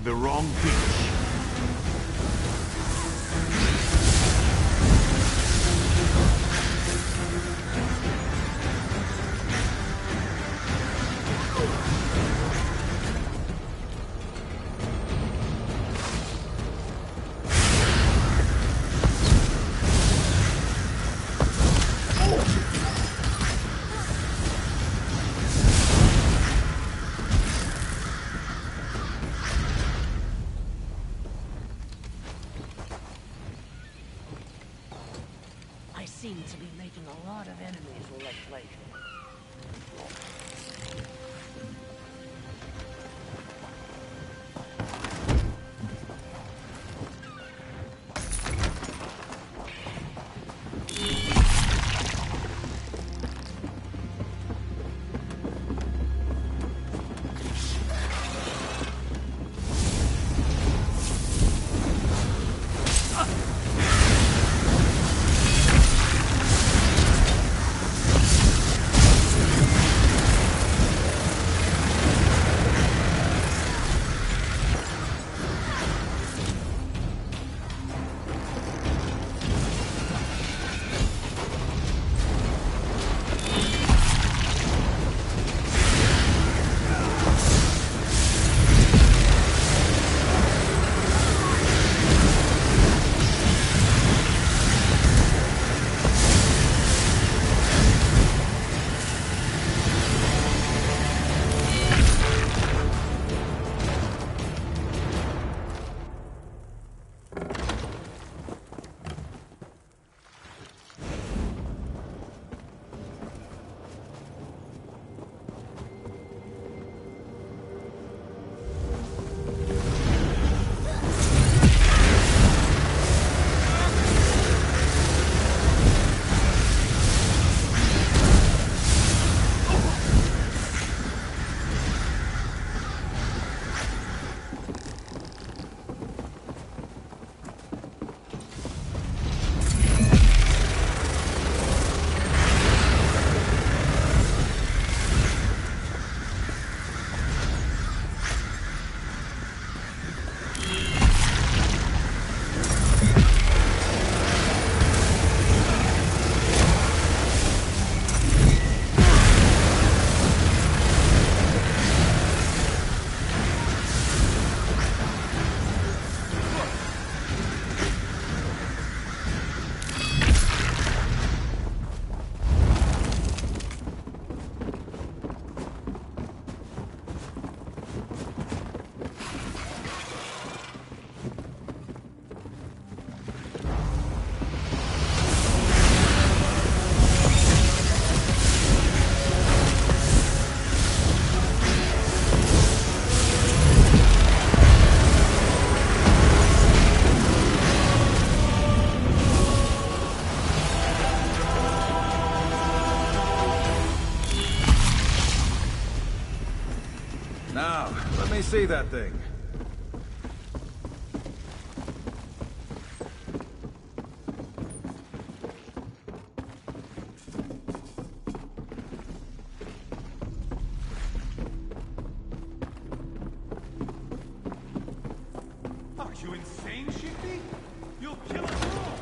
The wrong beach. Now, let me see that thing. Are you insane, Shippy? You'll kill us all!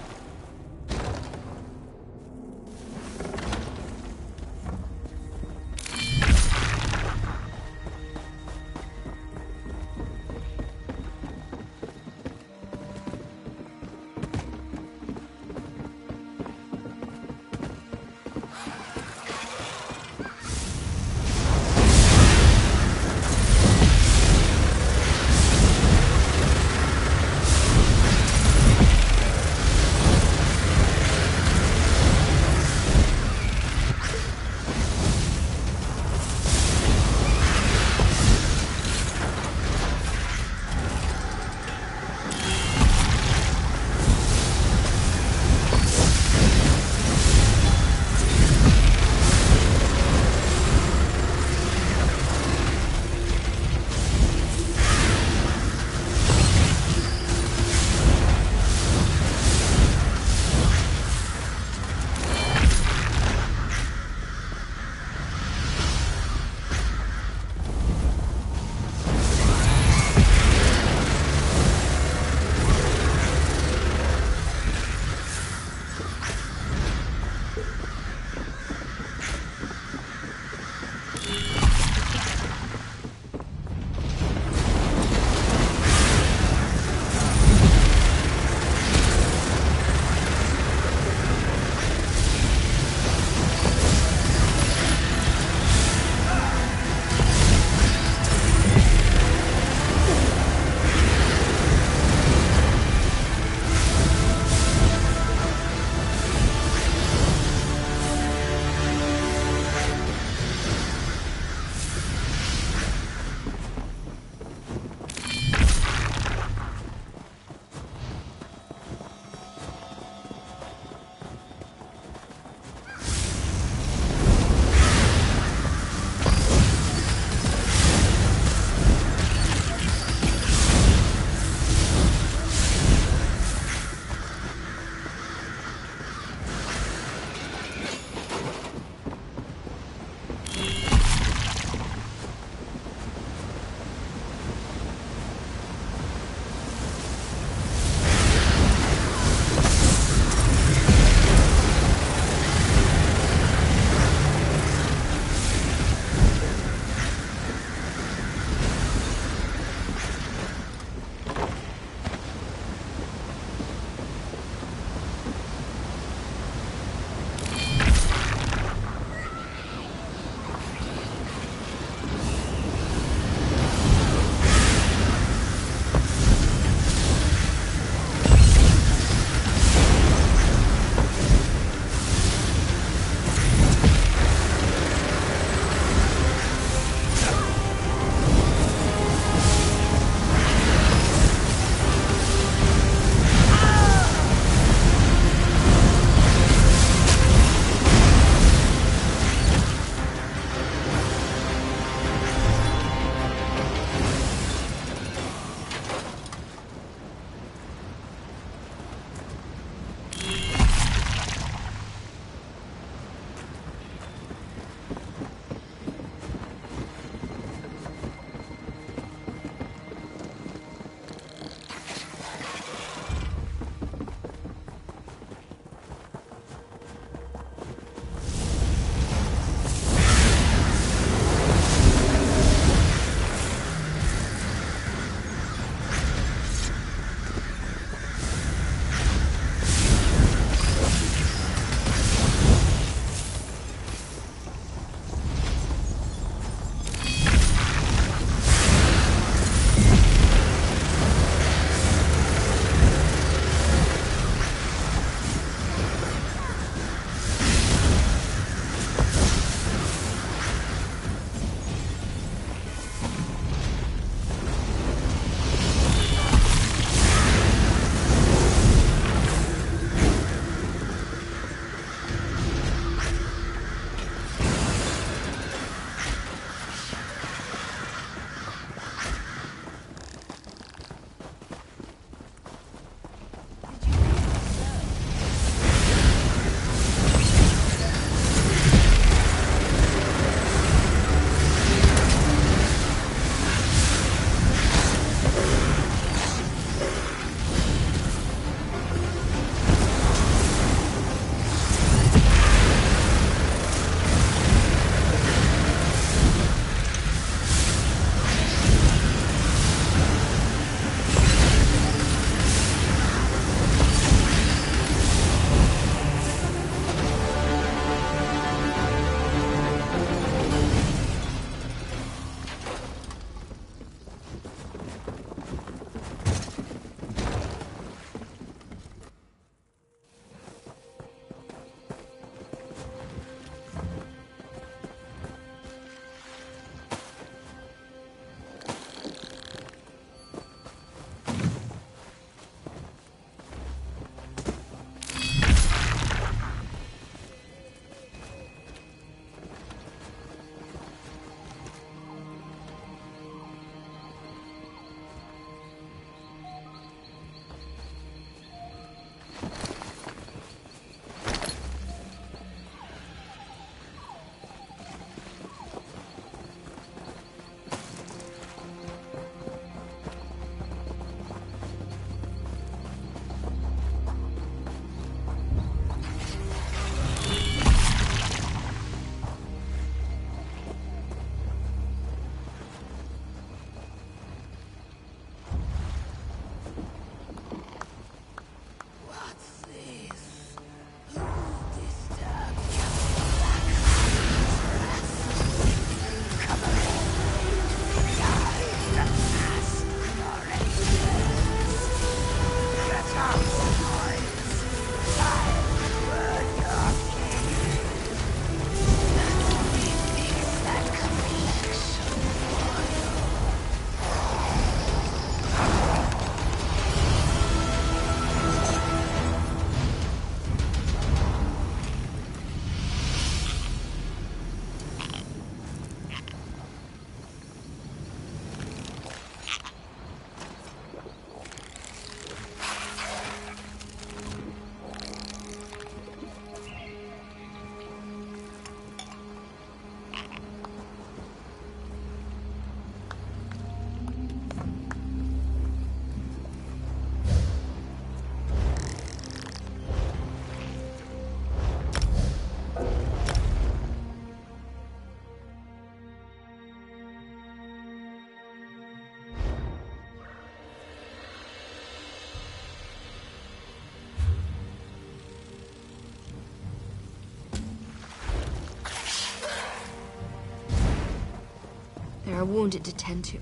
are wounded to tend to.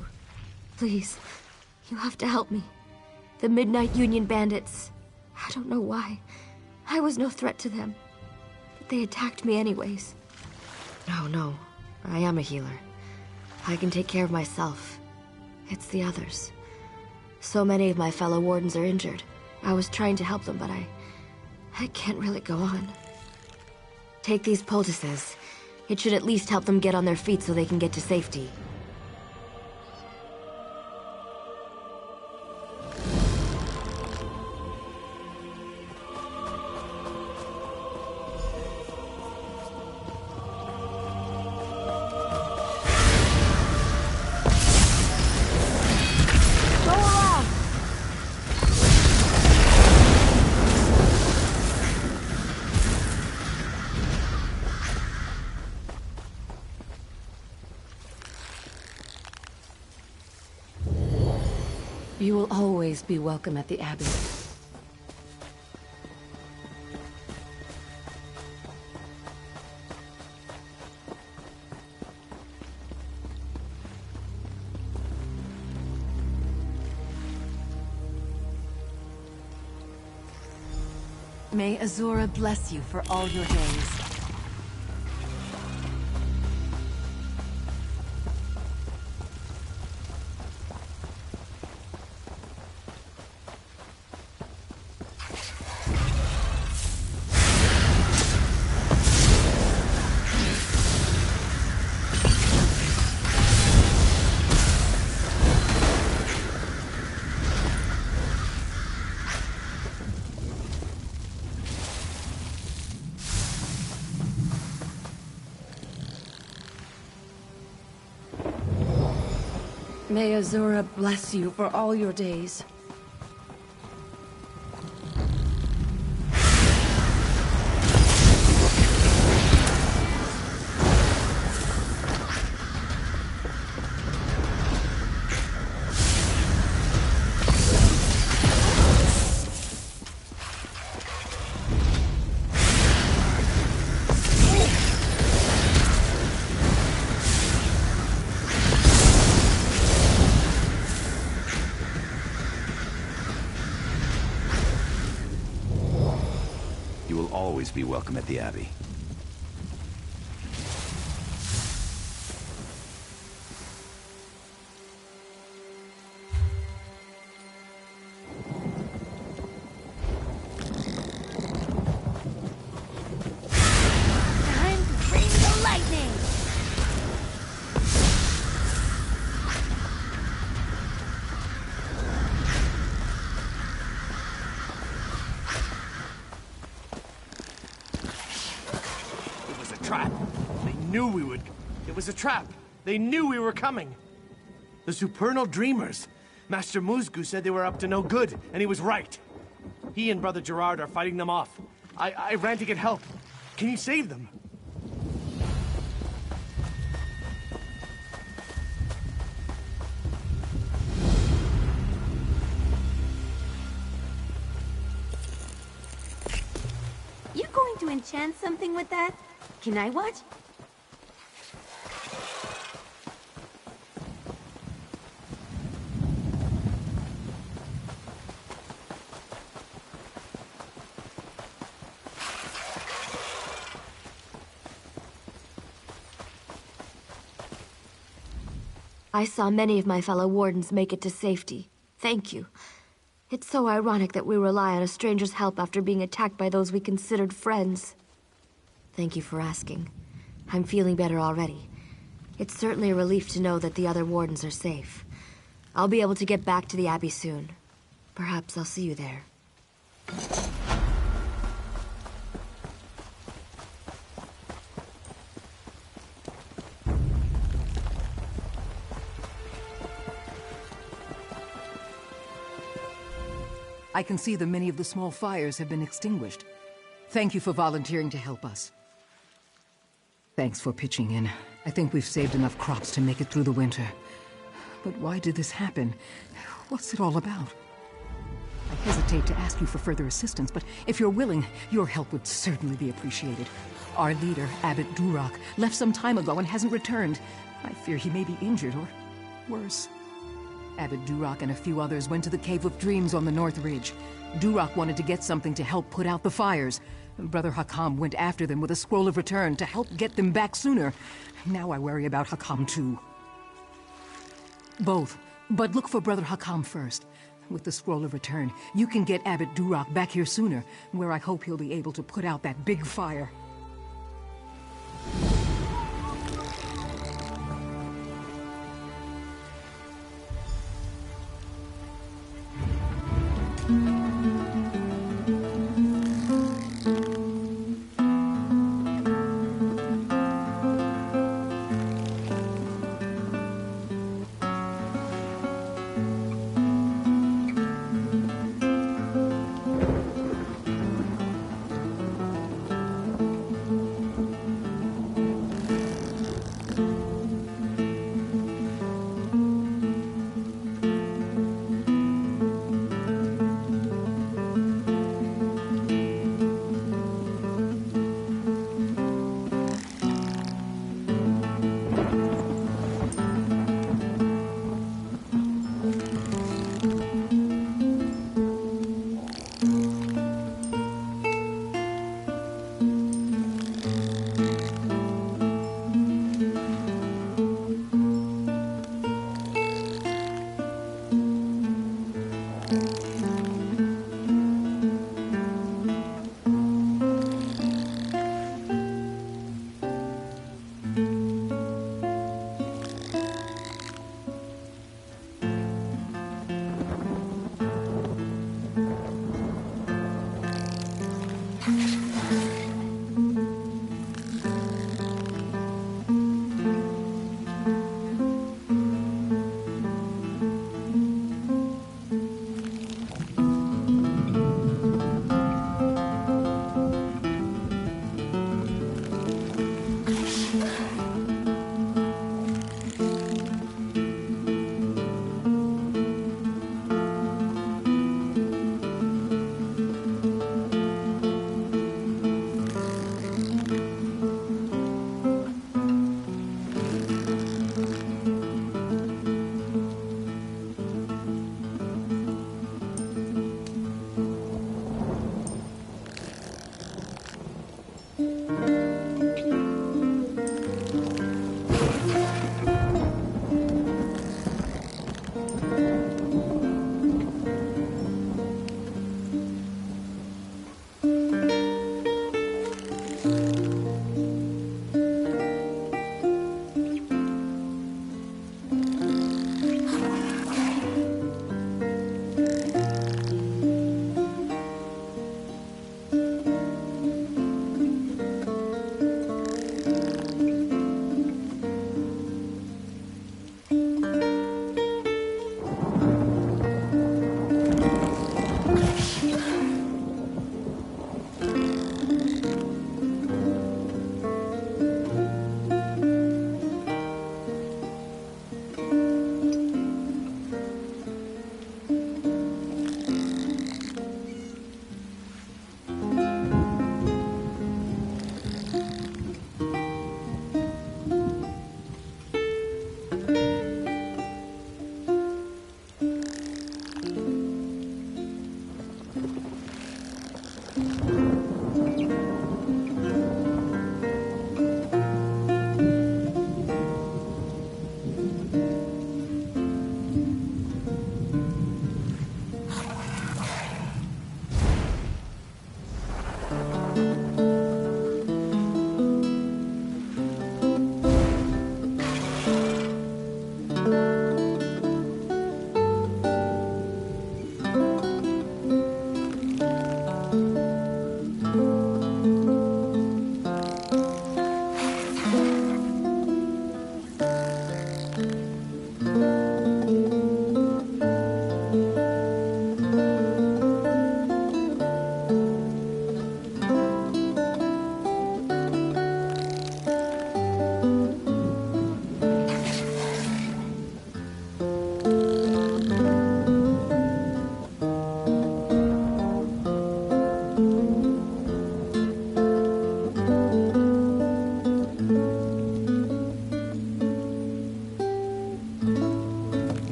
Please, you have to help me. The Midnight Union bandits, I don't know why. I was no threat to them. But they attacked me anyways. No, I am a healer. I can take care of myself. It's the others. So many of my fellow wardens are injured. I was trying to help them, but I can't really go on. Take these poultices. It should at least help them get on their feet so they can get to safety. You will always be welcome at the Abbey. May Azura bless you for all your days. May Azura bless you for all your days. Always be welcome at the Abbey. Time to bring the lightning! Trap. They knew we would. It was a trap. They knew we were coming. The Supernal Dreamers. Master Musgu said they were up to no good, and he was right. He and Brother Gerard are fighting them off. I ran to get help. Can you save them? You going to enchant something with that? Can I watch? I saw many of my fellow wardens make it to safety. Thank you. It's so ironic that we rely on a stranger's help after being attacked by those we considered friends. Thank you for asking. I'm feeling better already. It's certainly a relief to know that the other wardens are safe. I'll be able to get back to the Abbey soon. Perhaps I'll see you there. I can see that many of the small fires have been extinguished. Thank you for volunteering to help us. Thanks for pitching in. I think we've saved enough crops to make it through the winter. But why did this happen? What's it all about? I hesitate to ask you for further assistance, but if you're willing, your help would certainly be appreciated. Our leader, Abbot Durak, left some time ago and hasn't returned. I fear he may be injured or worse. Abbot Duroc and a few others went to the Cave of Dreams on the North Ridge. Duroc wanted to get something to help put out the fires. Brother Hakam went after them with a scroll of return to help get them back sooner. Now I worry about Hakam too. Both, but look for Brother Hakam first. With the scroll of return, you can get Abbot Duroc back here sooner, where I hope he'll be able to put out that big fire.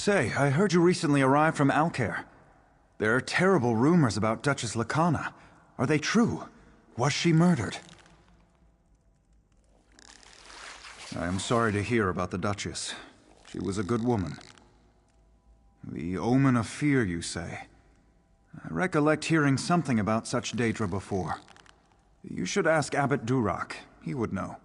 Say, I heard you recently arrived from Alcair. There are terrible rumors about Duchess Lacana. Are they true? Was she murdered? I am sorry to hear about the Duchess. She was a good woman. The omen of fear, you say? I recollect hearing something about such Daedra before. You should ask Abbot Durak. He would know.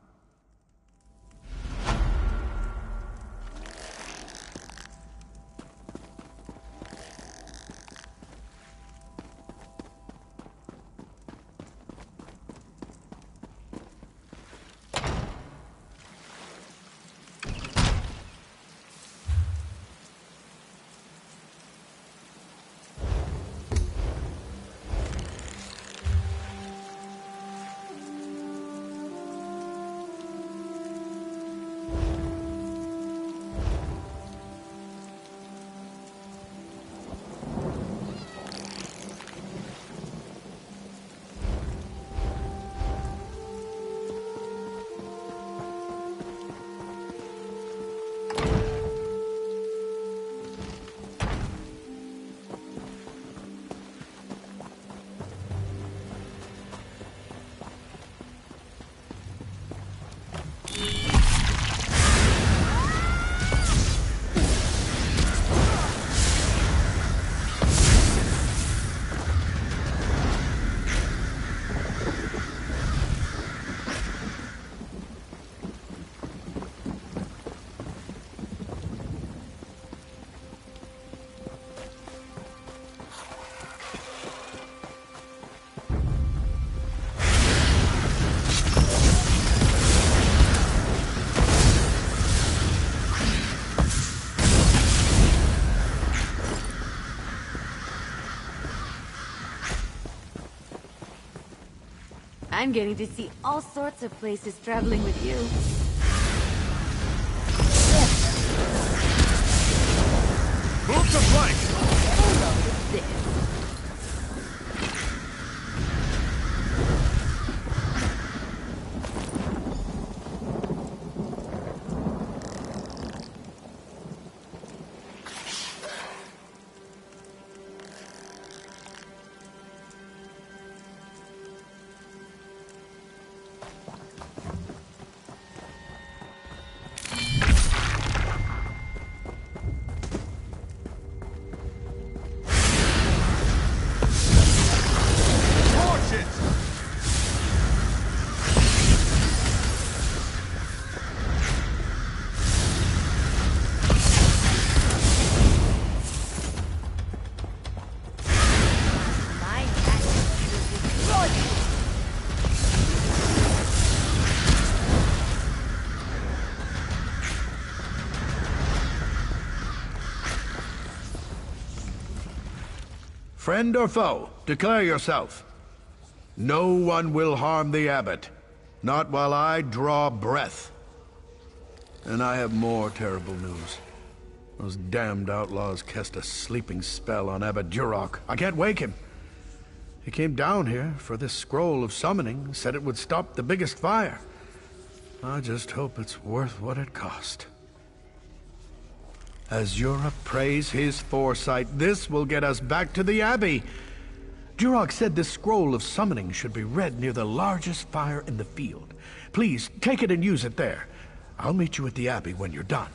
I'm getting to see all sorts of places traveling with you. Move to flank! Hello, this. Friend or foe, declare yourself. No one will harm the abbot. Not while I draw breath. And I have more terrible news. Those damned outlaws cast a sleeping spell on Abbot Durak. I can't wake him. He came down here for this scroll of summoning, said it would stop the biggest fire. I just hope it's worth what it cost. As Yura prays his foresight, this will get us back to the Abbey. Durak said this scroll of summoning should be read near the largest fire in the field. Please, take it and use it there. I'll meet you at the Abbey when you're done.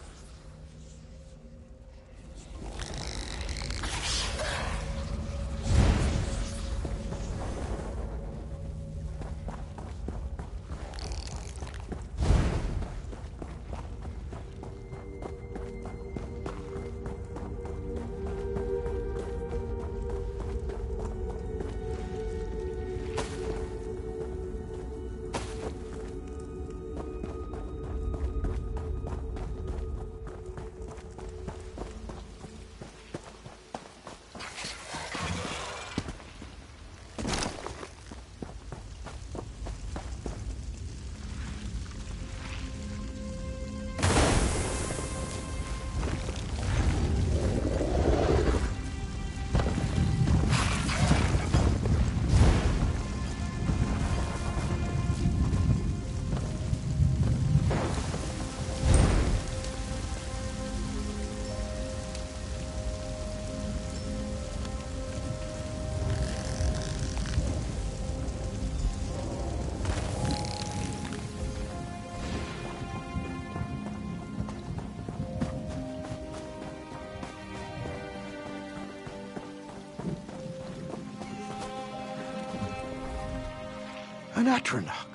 An Atronach.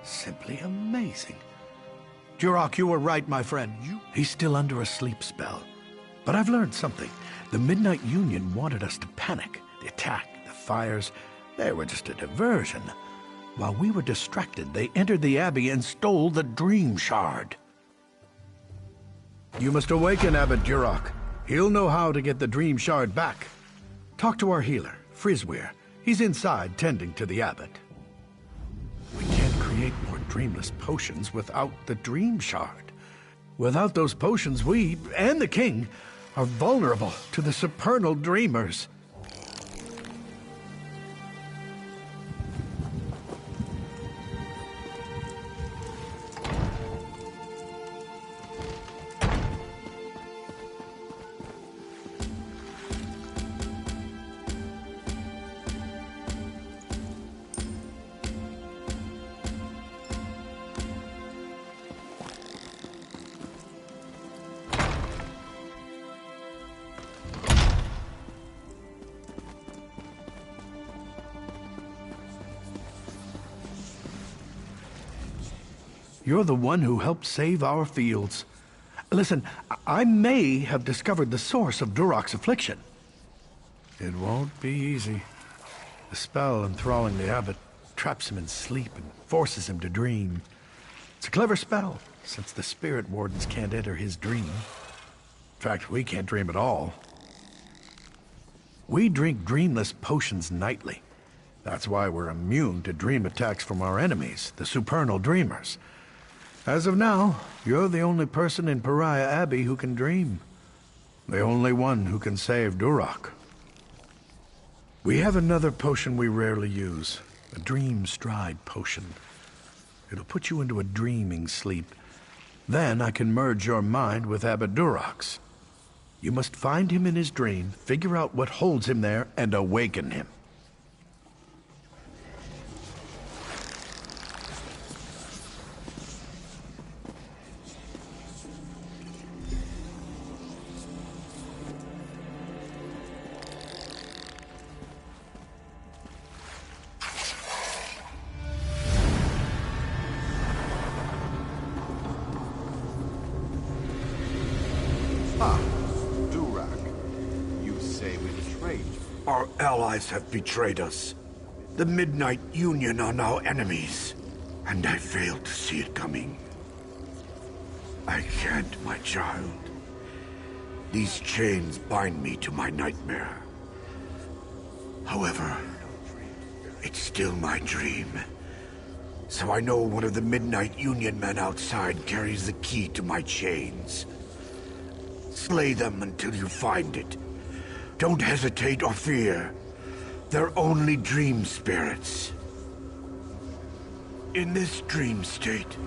Simply amazing. Duroc, you were right, my friend. He's still under a sleep spell. But I've learned something. The Midnight Union wanted us to panic. The attack, the fires, they were just a diversion. While we were distracted, they entered the Abbey and stole the Dream Shard. You must awaken Abbot Duroc. He'll know how to get the Dream Shard back. Talk to our healer, Frisweir. He's inside tending to the Abbot. We can't create more dreamless potions without the Dream Shard. Without those potions, we, and the King, are vulnerable to the supernal dreamers. You're the one who helped save our fields. Listen, I may have discovered the source of Duroc's affliction. It won't be easy. The spell enthralling the abbot traps him in sleep and forces him to dream. It's a clever spell, since the spirit wardens can't enter his dream. In fact, we can't dream at all. We drink dreamless potions nightly. That's why we're immune to dream attacks from our enemies, the supernal dreamers. As of now, you're the only person in Pariah Abbey who can dream. The only one who can save Duroc. We have another potion we rarely use, a Dream Stride potion. It'll put you into a dreaming sleep. Then I can merge your mind with Abbot Duroc's. You must find him in his dream, figure out what holds him there, and awaken him. Our allies have betrayed us. The Midnight Union are now enemies, and I failed to see it coming. I can't, my child. These chains bind me to my nightmare. However, it's still my dream. So I know one of the Midnight Union men outside carries the key to my chains. Slay them until you find it. Don't hesitate or fear. They're only dream spirits. In this dream state,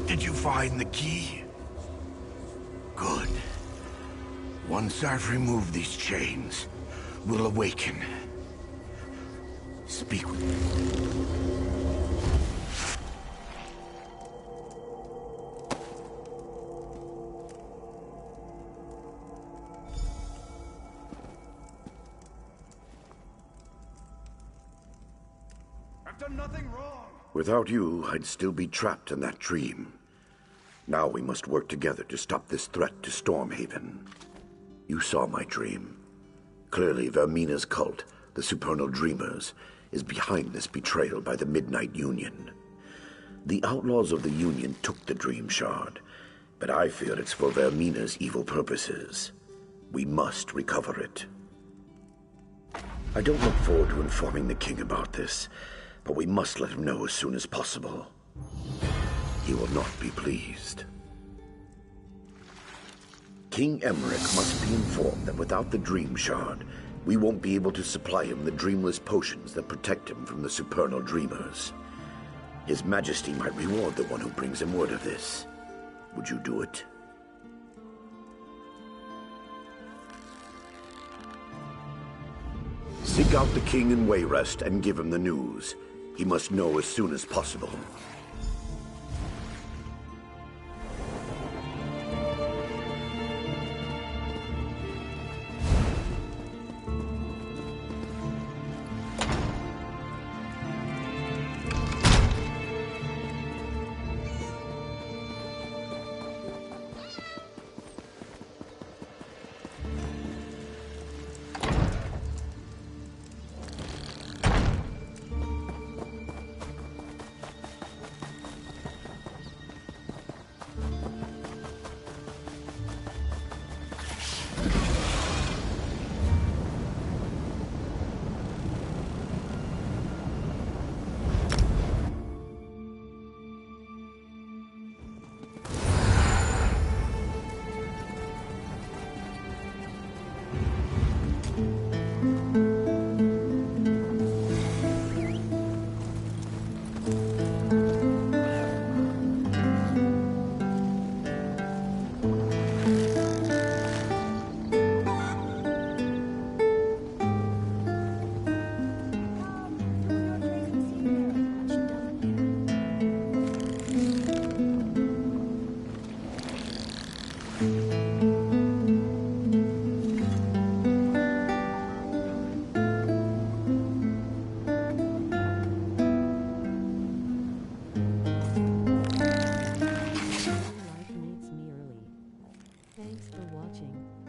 did you find the key? Good. Once I've removed these chains, we'll awaken. Speak with me. I've done nothing wrong. Without you, I'd still be trapped in that dream. Now we must work together to stop this threat to Stormhaven. You saw my dream. Clearly, Vermina's cult, the Supernal Dreamers, is behind this betrayal by the Midnight Union. The outlaws of the Union took the Dream Shard, but I fear it's for Vermina's evil purposes. We must recover it. I don't look forward to informing the King about this, but we must let him know as soon as possible. He will not be pleased. King Emmerich must be informed that without the Dream Shard, we won't be able to supply him the dreamless potions that protect him from the supernal dreamers. His Majesty might reward the one who brings him word of this. Would you do it? Seek out the king in Wayrest and give him the news. He must know as soon as possible. Thanks for watching.